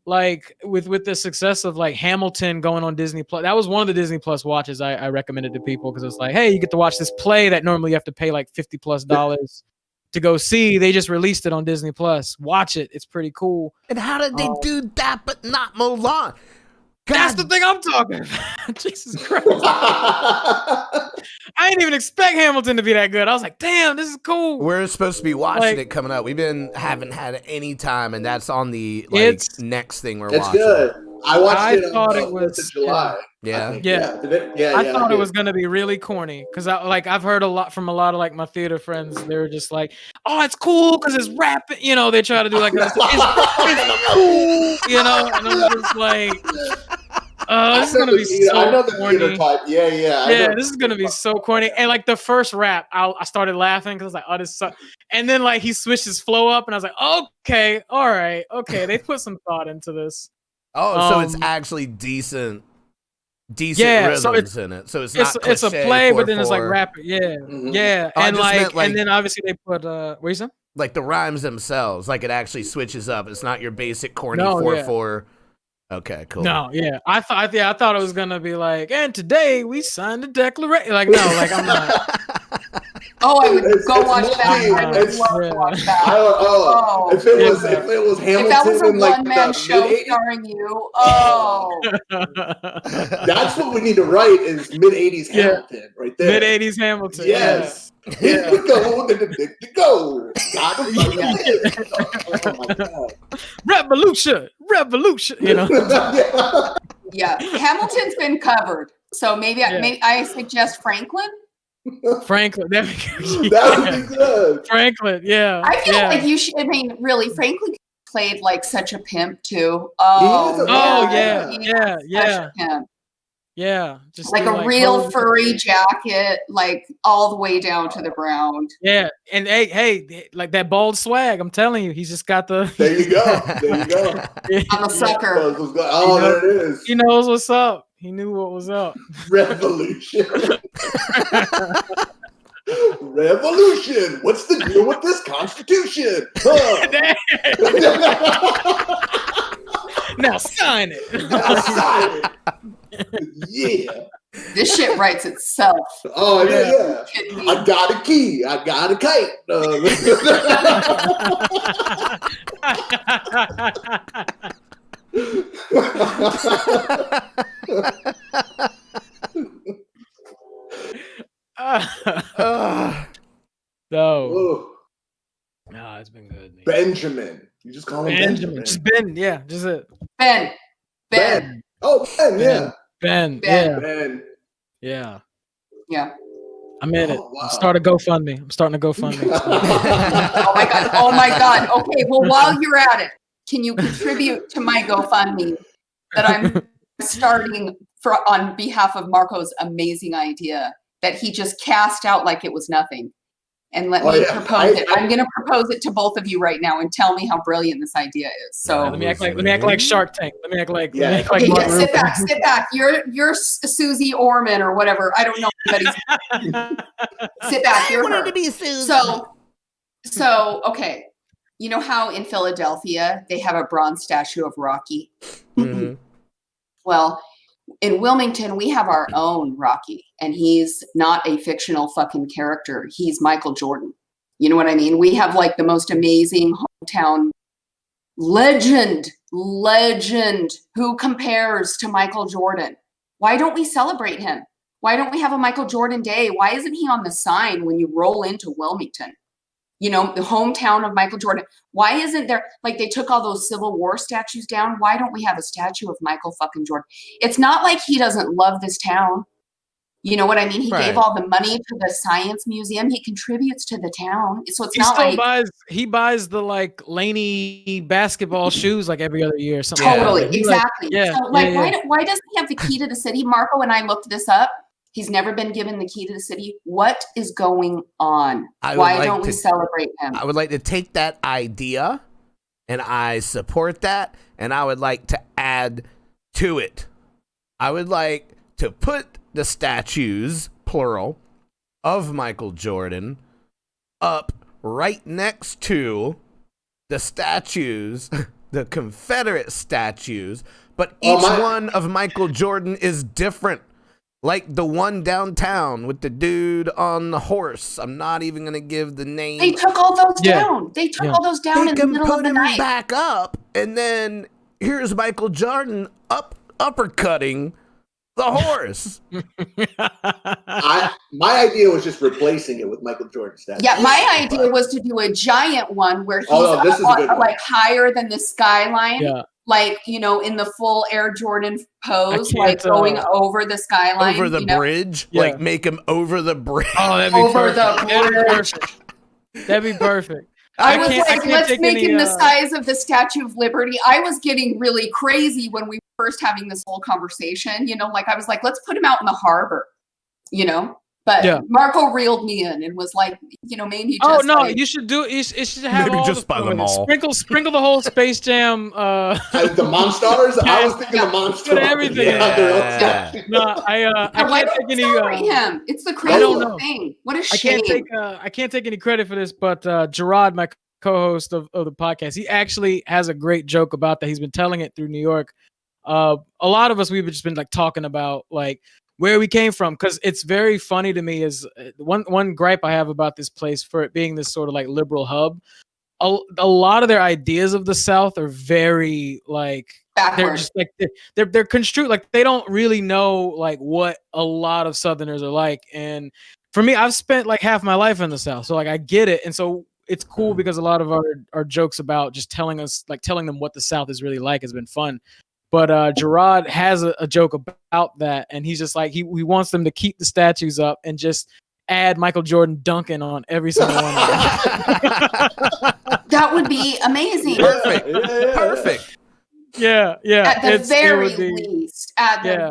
like with the success of like Hamilton going on Disney Plus, that was one of the Disney Plus watches I recommended to people because it's like, hey, you get to watch this play that normally you have to pay like $50+ to go see. They just released it on Disney Plus. Watch it; it's pretty cool. And how did they do that but not Mulan? God. That's the thing I'm talking about. Jesus Christ. I didn't even expect Hamilton to be that good. I was like, damn, this is cool. We're supposed to be watching it coming up. Haven't had any time, and that's on the next thing we're watching. It's good. I watched it on it was July. I thought it was gonna be really corny because I've heard a lot from a lot of like my theater friends. They were just like, "Oh, it's cool because it's rapping." They try to do like it's cool, and I'm just like, this is gonna be so corny. This is gonna be so corny. And like the first rap, I started laughing because I was like, "Oh, this sucks." And then like he switched his flow up, and I was like, "Okay, all right, okay." They put some thought into this. Oh, so it's actually decent rhythms in it. So it's not it's a play, but then it's like rap. Yeah, Mm-hmm. Yeah, and and then obviously they put what you said? Like the rhymes themselves, like it actually switches up. It's not your basic corny 4/4. Okay, cool. No, yeah, I thought it was gonna be like, and today we signed the declaration. Like no, like I'm not. I would go watch that. If it was Hamilton, if that was a like one-man show starring you, that's what we need to write is mid-'80s Hamilton right there. Mid-'80s Hamilton. Yes. Here we go. Go. Oh my God. Revolution. Yeah, Hamilton's been covered, so maybe I suggest Franklin. Franklin, that would be good. Franklin, yeah. I feel like you should. I mean, really, Franklin played like such a pimp too. Yeah. Just like a real furry jacket, like all the way down to the ground. Yeah, and hey, like that bald swag. I'm telling you, he's just got the. There you go. I'm a sucker. There it is. He knows what's up. He knew what was up. Revolution. Revolution. What's the deal with this Constitution? Huh? Now sign it. Yeah. This shit writes itself. Oh, yeah. I got a key. I got a kite. No, it's been good. Nate. Benjamin. You just call him Benjamin. Just Ben. Yeah, just it. Ben. Oh, Ben. Yeah. Ben. Yeah. I'm in it. Wow. I'm starting a GoFundMe. Oh my God. Okay. Well, while you're at it, can you contribute to my GoFundMe that I'm starting on behalf of Marco's amazing idea that he just cast out like it was nothing? And let me propose it. I'm going to propose it to both of you right now and tell me how brilliant this idea is. So let me act like Shark Tank. Let me act like sit back. You're Susie Orman or whatever. I don't know anybody's. Sit back. You're her. To be Susie. So okay. You know how in Philadelphia they have a bronze statue of Rocky? Mm-hmm. Well, in Wilmington, we have our own Rocky, and he's not a fictional fucking character. He's Michael Jordan. You know what I mean? We have like the most amazing hometown legend who compares to Michael Jordan. Why don't we celebrate him? Why don't we have a Michael Jordan Day? Why isn't he on the sign when you roll into Wilmington? You know, the hometown of Michael Jordan. Why isn't there, like they took all those Civil War statues down? Why don't we have a statue of Michael fucking Jordan? It's not like he doesn't love this town. You know what I mean? He gave all the money to the science museum. He contributes to the town. So it's not like he buys the like Laney basketball shoes like every other year or something. Totally, like exactly. So why doesn't he have the key to the city? Marco and I looked this up. He's never been given the key to the city. What is going on? Why don't we celebrate him? I would like to take that idea, and I support that, and I would like to add to it. I would like to put the statues, plural, of Michael Jordan up right next to the statues, the Confederate statues, but each one of Michael Jordan is different. Like the one downtown with the dude on the horse. I'm not even going to give the name. They took all those down. They took all those down in the middle of the night. Back up, and then here's Michael Jordan uppercutting the horse. My idea was just replacing it with Michael Jordan statue. Yeah, my idea was to do a giant one where he's like higher than the skyline. Yeah. Like, you know, in the full Air Jordan pose, like going over the skyline. Over the bridge? Yeah. Like make him over the bridge. Oh, that'd be perfect. That'd be perfect. I was like, let's make him the size of the Statue of Liberty. I was getting really crazy when we were first having this whole conversation. You know, like I was like, let's put him out in the harbor, you know? But Marco reeled me in and was like, you know, maybe just you should do it. It should have maybe all just by the mall. Sprinkle the whole Space Jam. The Monstars? I was thinking the Monstars. Put everything in there. No, I can't take any. Him. It's the craziest thing. What a shame. I can't take any credit for this, but Gerard, my co-host of the podcast, he actually has a great joke about that. He's been telling it through New York. A lot of us, we've just been like talking about like where we came from, because it's very funny to me. Is one gripe I have about this place for it being this sort of like liberal hub. A lot of their ideas of the South are very like backward. They're just like they're construed, like they don't really know like what a lot of Southerners are like. And for me, I've spent like half my life in the South, so like I get it. And so it's cool because a lot of our jokes about just telling them what the South is really like has been fun. But Gerard has a joke about that, and he's just like he wants them to keep the statues up and just add Michael Jordan dunking on every single one of them. That would be amazing. Perfect. Yeah. At the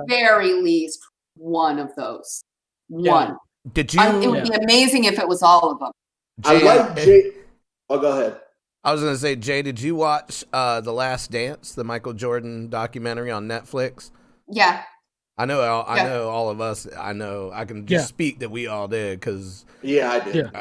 very least, one of those. One. Did you? It would be amazing if it was all of them. I like Jay. Oh, go ahead. I was going to say, Jay, did you watch The Last Dance, the Michael Jordan documentary on Netflix? Yeah. I know all of us. I know I can just speak that we all did because I did.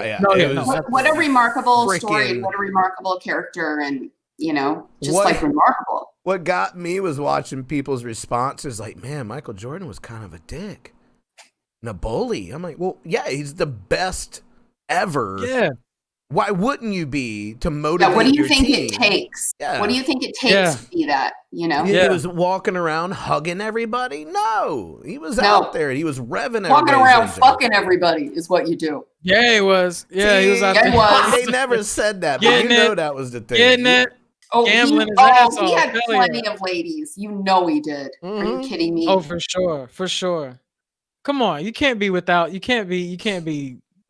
What a remarkable story! What a remarkable character, and remarkable. What got me was watching people's responses. Like, man, Michael Jordan was kind of a dick, and a bully. I'm like, well, yeah, he's the best ever. Yeah. Why wouldn't you be to motivate? Yeah, what do you think team? it takes? Yeah. What do you think it takes to be that? He was walking around hugging everybody. No, he was out there. He was revving. Walking around fucking everybody is what you do. Yeah, he was. Yeah, he was out there. They never said that, but that was the thing. Getting it. Oh, gambling he had plenty of ladies. You know he did. Mm-hmm. Are you kidding me? Oh, for sure. Come on, you can't be.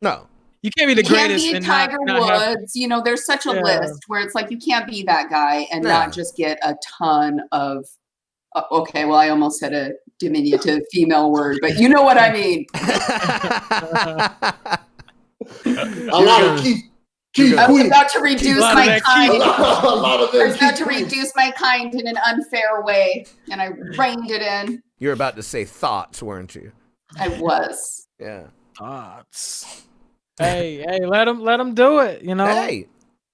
No. You can't be the greatest. You can't be Tiger Woods. There's such a list where it's like you can't be that guy and not just get a ton of. Okay, well, I almost said a diminutive female word, but you know what I mean. A lot of Keith. I was about to reduce my kind. I was about to reduce my kind in an unfair way, and I reined it in. You're about to say thoughts, weren't you? I was. Yeah. Thoughts. Hey, let him do it. Hey,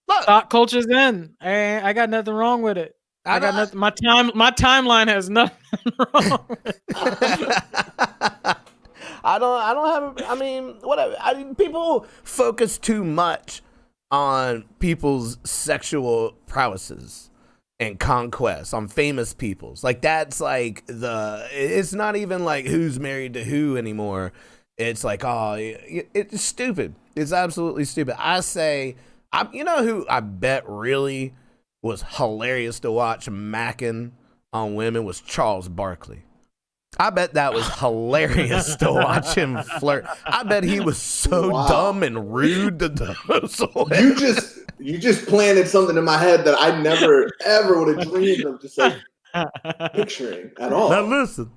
look, thought culture's in. Hey, I got nothing wrong with it. I got nothing. My timeline has nothing wrong with it. I don't have. I mean, whatever. People focus too much on people's sexual prowesses and conquests on famous people's. Like that's like it's not even like who's married to who anymore. It's like, oh, it's stupid. It's absolutely stupid. I say, you know who I bet really was hilarious to watch macking on women was Charles Barkley. I bet that was hilarious to watch him flirt. I bet he was so dumb and rude to those women. You just planted something in my head that I never ever would have dreamed of just like picturing at all. Now listen.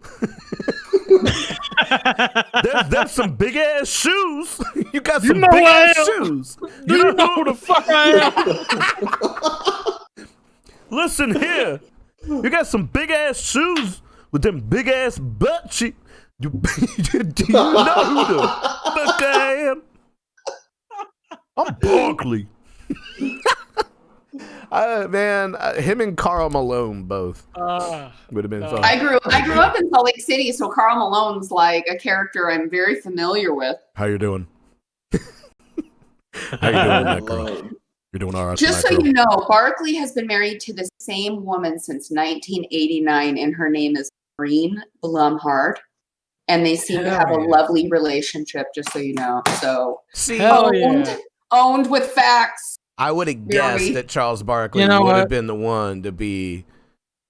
There's some big ass shoes. You got some big ass shoes. Do you know who the fuck I am? Listen here. You got some big ass shoes with them big ass butt cheeks. Do you know who the fuck I am? I'm Barkley. Him and Karl Malone both would have been fun. I grew up in Salt Lake City, so Karl Malone's like a character I'm very familiar with. How you doing? How you doing, that girl? You're doing all right. Just so you know, Barkley has been married to the same woman since 1989, and her name is Maureen Blumhardt. And they seem to have a lovely relationship, just so you know. So, owned with facts. I would have guessed that Charles Barkley would have been the one to be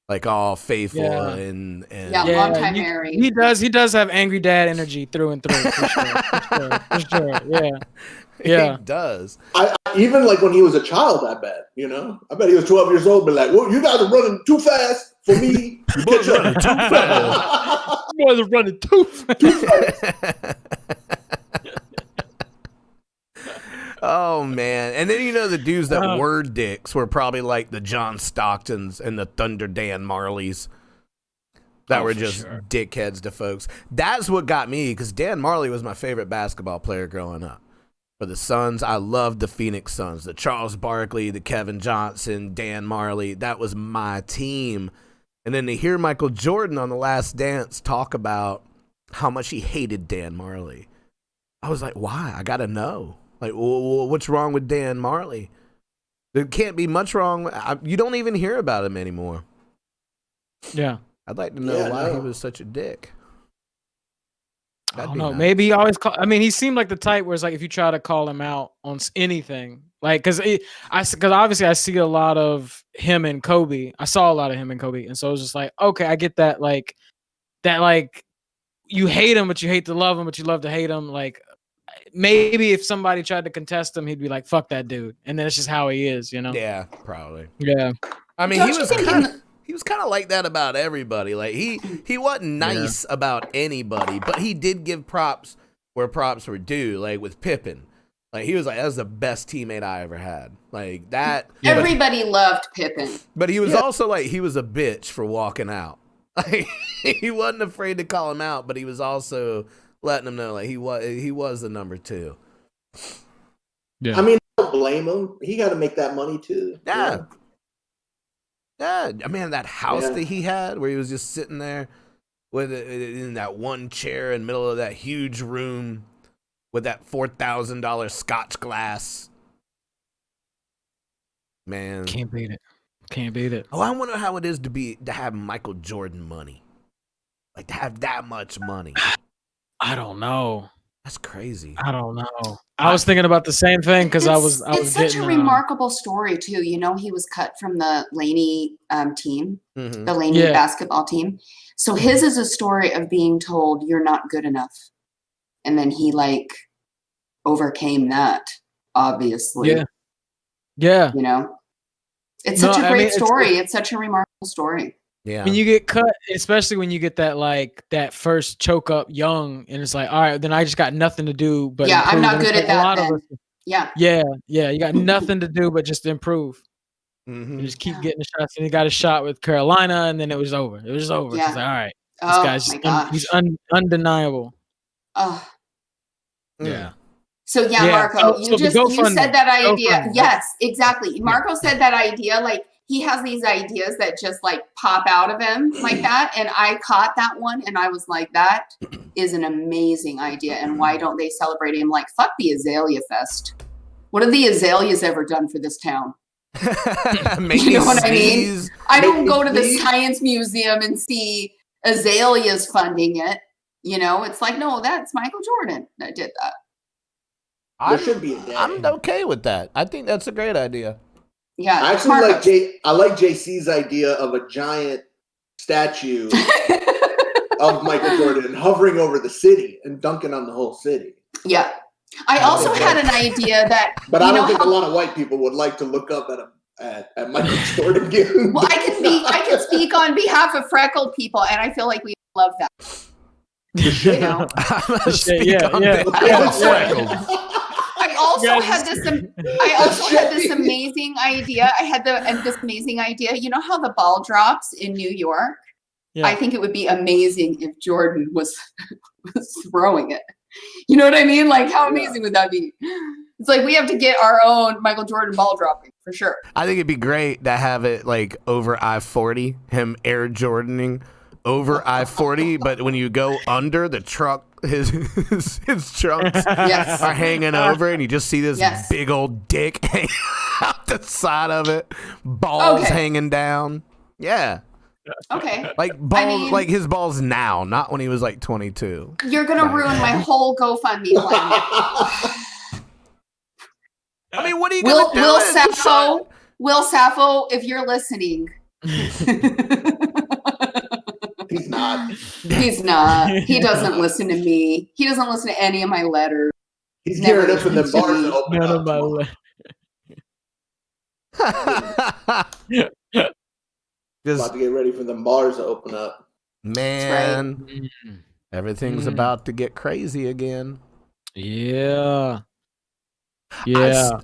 like all faithful and long time married. He does have angry dad energy through and through for sure. Yeah. He does. I even like when he was a child, I bet he was 12 years old, but like, well, you guys are running too fast for me. You boys running too fast. You boys are running too fast. Oh man. And then the dudes that were dicks were probably like the John Stocktons and the Thunder Dan Marleys that were just dickheads to folks. That's what got me, because Dan Marley was my favorite basketball player growing up. For the Suns, I loved the Phoenix Suns, the Charles Barkley, the Kevin Johnson, Dan Marley. That was my team. And then to hear Michael Jordan on The Last Dance talk about how much he hated Dan Marley, I was like, why? I got to know. Like, what's wrong with Dan Marley? There can't be much wrong. You don't even hear about him anymore. Yeah. I'd like to know why he was such a dick. I don't know. Nice. Maybe he always he seemed like the type where it's like if you try to call him out on anything, like because obviously I see a lot of him and Kobe. I saw a lot of him and Kobe, and so it was just like, okay, I get that. Like you hate him, but you hate to love him, but you love to hate him. Like maybe if somebody tried to contest him, he'd be like, "Fuck that dude," and then it's just how he is, Yeah, probably. Yeah. I mean, he was kind of like that about everybody. Like he wasn't nice about anybody, but he did give props where props were due. Like with Pippen, like he was like, "That was the best teammate I ever had." Like that. Everybody loved Pippen, but he was also like he was a bitch for walking out. Like, he wasn't afraid to call him out, but he was also letting him know like he was the number 2. Yeah. I mean, I don't blame him. He got to make that money too. Yeah. Yeah. I mean, that house that he had where he was just sitting there in that one chair in the middle of that huge room with that $4,000 Scotch glass. Man. Can't beat it. Can't beat it. Oh, I wonder how it is to have Michael Jordan money. Like to have that much money. I don't know. That's crazy. I don't know. I was thinking about the same thing because I was It's such a remarkable story too. You know, he was cut from the Laney team, the Laney basketball team. So his is a story of being told you're not good enough, and then he like overcame that. Obviously, yeah. You know, it's such a great story. It's such a remarkable story. Yeah. When you get cut, especially when you get that like that first choke up young, and it's like, all right, then I just got nothing to do but improve. I'm not good at that. A lot of us, yeah. You got nothing to do but just improve. You just keep getting the shots, and he got a shot with Carolina, and then it was over. It was just over. Yeah. It's like, all right, this guy's he's undeniable. Oh, yeah. So Marco, you said that idea. Yes, exactly. Marco said that idea like. He has these ideas that just like pop out of him like that. And I caught that one and I was like, that is an amazing idea. And why don't they celebrate him? Like, fuck the Azalea Fest. What have the azaleas ever done for this town? You know what I mean? I don't go to the science museum and see azaleas funding it. You know, it's like, no, that's Michael Jordan that did that. There should be a day. I'm okay with that. I think that's a great idea. Yeah, I actually like JC's idea of a giant statue of Michael Jordan hovering over the city and dunking on the whole city. Yeah, I also had an idea that, but I don't think a lot of white people would like to look up at Michael Jordan. Well, I can speak on behalf of freckled people, and I feel like we love that. You know, I also had this amazing idea. This amazing idea. You know how the ball drops in New York? Yeah. I think it would be amazing if Jordan was throwing it. You know what I mean? Like, how amazing would that be? It's like we have to get our own Michael Jordan ball dropping for sure. I think it'd be great to have it like over I-40, him Air Jordaning over I-40, but when you go under the truck, his trunks are hanging over, and you just see this big old dick hanging out the side of it, balls hanging down. Yeah. Okay. Like balls, like his balls now, not when he was like 22. You're gonna ruin my whole GoFundMe plan. I mean, what are you gonna do? Will Sappho, if you're listening. He's not. He's not. He doesn't listen to me. He doesn't listen to any of my letters. He's gearing up for the bars to open None up. of my About to get ready for the bars to open up. Man, everything's about to get crazy again. Yeah.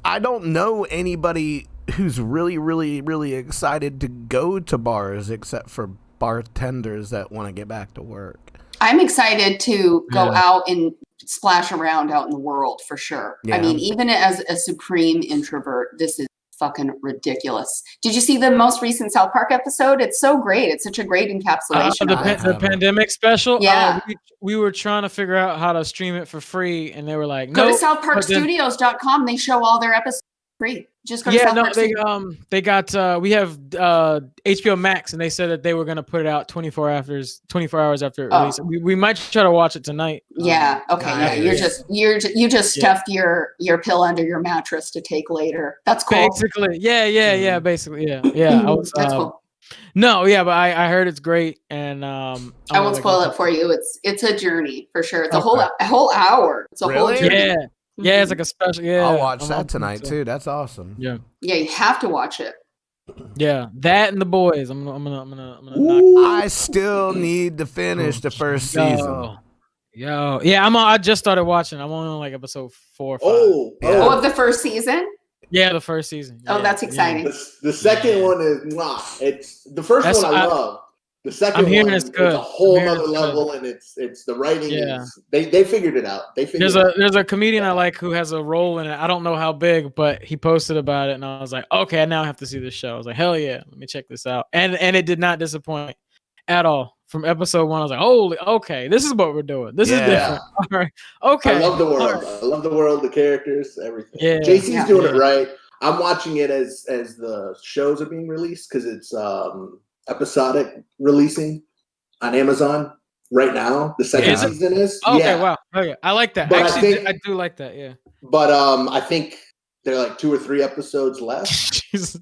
I don't know anybody who's really, really, really excited to go to bars except for bartenders that want to get back to work. I'm excited to go out and splash around out in the world for sure. Yeah. I mean, even as a supreme introvert, this is fucking ridiculous. Did you see the most recent South Park episode? It's so great. It's such a great encapsulation. The pandemic special? Yeah. We were trying to figure out how to stream it for free, and they were like, go to southparkstudios.com. They show all their episodes free. Just go to South Park Studios. They got we have HBO Max, and they said that they were going to put it out 24 hours after release. We might try to watch it tonight. Yeah. Okay. Nice. Yeah. You just stuffed your pill under your mattress to take later. That's cool. Basically. Yeah. Basically. Yeah. I was, that's cool. No, yeah, but I heard it's great, and I won't spoil it for you. It's a journey for sure. It's a whole hour. It's a whole journey. Yeah, it's like a special. Yeah, I'll watch that tonight too. That's awesome. Yeah, you have to watch it. Yeah, that and The Boys. I'm gonna I still need to finish the first season. Yeah, I just started watching. I'm only on like episode 4 or 5. Of the first season. Yeah, the first season. Oh, that's exciting. The second one is not. It's the first one I love. The second I'm hearing one it's good. is a whole other level, and it's the writing is they figured it out. There's a comedian I like who has a role in it. I don't know how big, but he posted about it, and I was like, okay, now I have to see this show. I was like, hell yeah, let me check this out. And it did not disappoint at all. From episode 1, I was like, holy, okay, this is what we're doing. This is different. All right, okay. I love the world. Right. I love the world, the characters, everything. Yeah, JC's doing it right. I'm watching it as the shows are being released because it's episodic releasing on Amazon right now. The second season is. Okay, wow. Okay, I like that. But actually, I do like that. Yeah. But I think there are like 2 or 3 episodes left. She's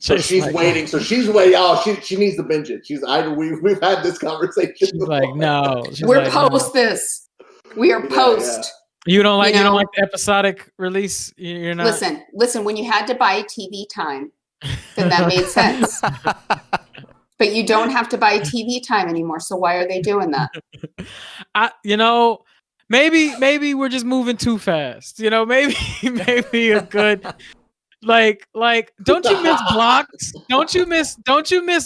waiting. So she's waiting. Oh, she needs to binge it. We've had this conversation. She's like, no. We're post this. We are post. Yeah. You don't like the episodic release. You're not. Listen. When you had to buy TV time, then that made sense. But you don't have to buy TV time anymore. So why are they doing that? Maybe we're just moving too fast. Maybe a good like don't you miss blocks? Don't you miss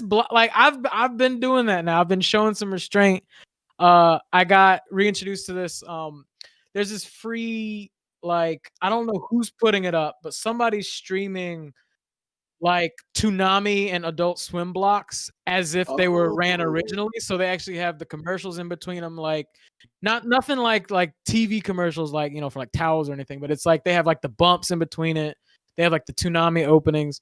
block? Like I've been doing that now. I've been showing some restraint. I got reintroduced to this. There's this free, like, I don't know who's putting it up, but somebody's streaming like Toonami and Adult Swim blocks as if they were ran originally. So they actually have the commercials in between them, like nothing like TV commercials, like, for like towels or anything, but it's like they have like the bumps in between it. They have like the Toonami openings.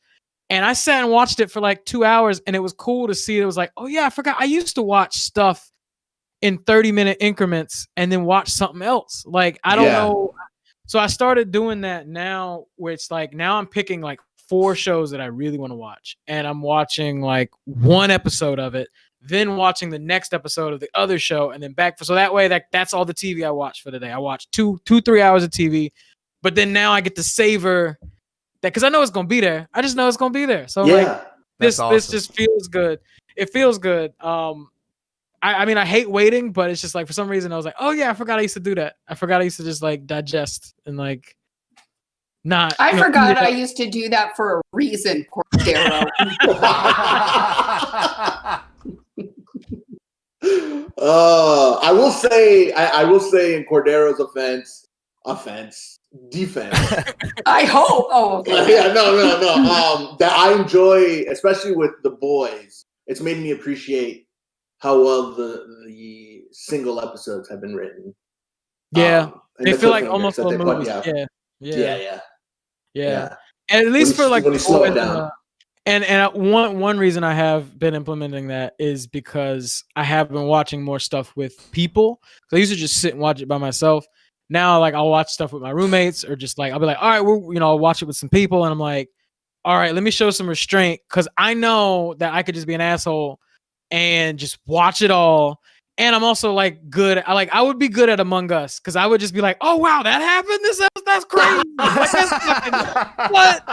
And I sat and watched it for like 2 hours, and it was cool to see. It was like, oh yeah, I forgot. I used to watch stuff in 30-minute increments and then watch something else. Like, I don't know. So I started doing that now, which like now I'm picking like 4 shows that I really want to watch, and I'm watching like 1 episode of it, then watching the next episode of the other show, and then back. So that way, that's all the TV I watch for the day. I watch 3 hours of TV, but then now I get to savor that because I know it's gonna be there. I just know it's gonna be there. So this just feels good. It feels good. I mean, I hate waiting, but it's just like for some reason I was like, oh yeah, I forgot I used to do that. I forgot I used to just like digest and like. I forgot I used to do that for a reason, Cordero. I will say in Cordero's defense. I hope. Oh, okay. Yeah, no. That I enjoy, especially with the boys. It's made me appreciate how well the single episodes have been written. Yeah, they feel like almost full movies. Yeah. And at least for like when you slow it down. And one reason I have been implementing that is because I have been watching more stuff with people. So I used to just sit and watch it by myself. Now, like, I'll watch stuff with my roommates, or just like I'll be like, all right, I'll watch it with some people, and I'm like, all right, let me show some restraint, because I know that I could just be an asshole and just watch it all. And I'm also like good. I would be good at Among Us, because I would just be like, oh wow, that happened. That's crazy. Like, that's fucking, what?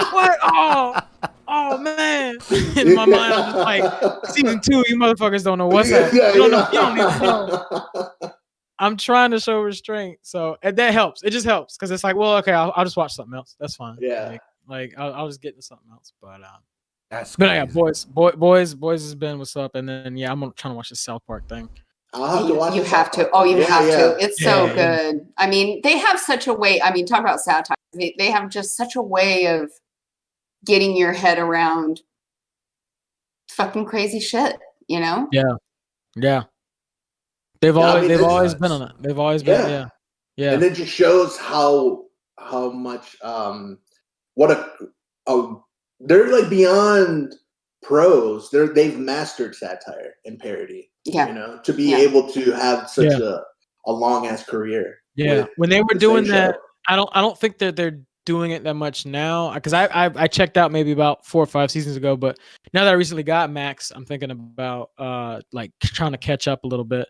Oh man. In my mind, I'm just like, season 2, you motherfuckers don't know what's happening. You don't even know. I'm trying to show restraint, so and that helps. It just helps because it's like, well, okay, I'll just watch something else. That's fine. Yeah. Like I'll just get into something else. But that's. But yeah, boys has been what's up, and then I'm trying to watch the South Park thing. I'll have to watch. You have to. Oh, you have to. It's so good. Yeah. I mean, they have such a way. I mean, talk about satire. They have just such a way of getting your head around fucking crazy shit. Yeah. They've always been on it. They've always been. Yeah. And it just shows how much they're like beyond pros. They've mastered satire and parody. Yeah. To be able to have such a long ass career. Yeah. When they were doing that, I don't think that they're doing it that much now, because I checked out maybe about 4 or 5 seasons ago, but now that I recently got Max, I'm thinking about like trying to catch up a little bit.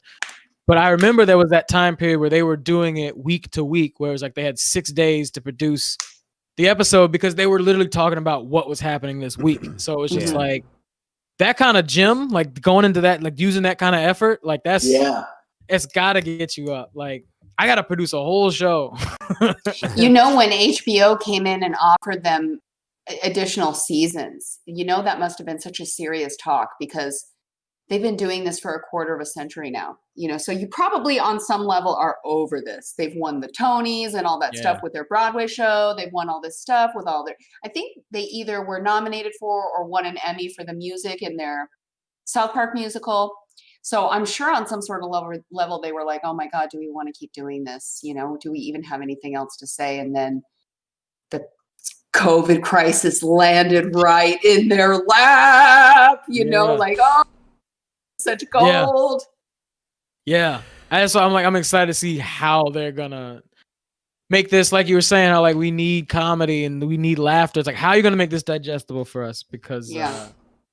But I remember there was that time period where they were doing it week to week, where it was like they had 6 days to produce the episode, because they were literally talking about what was happening this week. So it was just like that kind of gym, like going into that, like using that kind of effort, like it's got to get you up. Like, I got to produce a whole show. When HBO came in and offered them additional seasons, that must have been such a serious talk, because they've been doing this for a quarter of a century now, you know, so you probably on some level are over this. They've won the Tonys and all that stuff with their Broadway show. They've won all this stuff with all their, I think they either were nominated for or won an Emmy for the music in their South Park musical. So I'm sure on some sort of level they were like, oh my God, do we want to keep doing this? You know, do we even have anything else to say? And then the COVID crisis landed right in their lap, you know, like, oh, such gold. Yeah. And so I'm excited to see how they're gonna make this, like you were saying, how like we need comedy and we need laughter. It's like, how are you gonna make this digestible for us? Because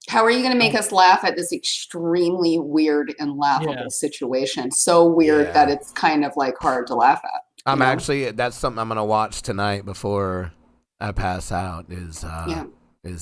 how are you gonna make us laugh at this extremely weird and laughable situation? So weird that it's kind of like hard to laugh at. That's something I'm gonna watch tonight before I pass out. Is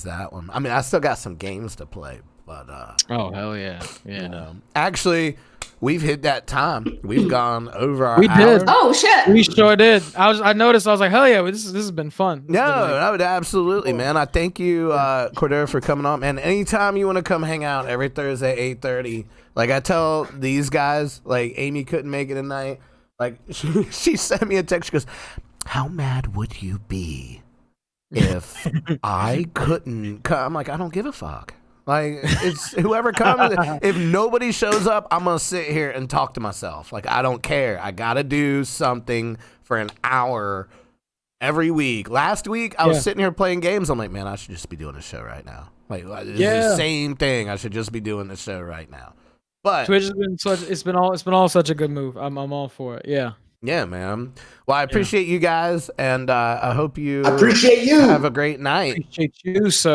that one? I mean, I still got some games to play. But oh hell yeah. You know, actually, we've hit that time. We've gone over our hour. Did. Oh shit. We sure did. I noticed. I was like, hell yeah, this has been fun. Absolutely, man. I thank you, Cordero, for coming on. Man, anytime you want to come hang out every Thursday, 8:30. Like I tell these guys, like Amy couldn't make it tonight. Like she sent me a text. She goes, "How mad would you be if I couldn't come?" I'm like, I don't give a fuck. Like, it's whoever comes. If nobody shows up, I'm going to sit here and talk to myself. Like, I don't care. I got to do something for an hour every week. Last week, I was sitting here playing games. I'm like, man, I should just be doing this show right now. Like, it's the same thing. I should just be doing this show right now. But Twitch has been it's been all such a good move. I'm all for it. Yeah. Yeah, man. Well, I appreciate you guys, and I hope you appreciate you. Have a great night. Appreciate you, sir.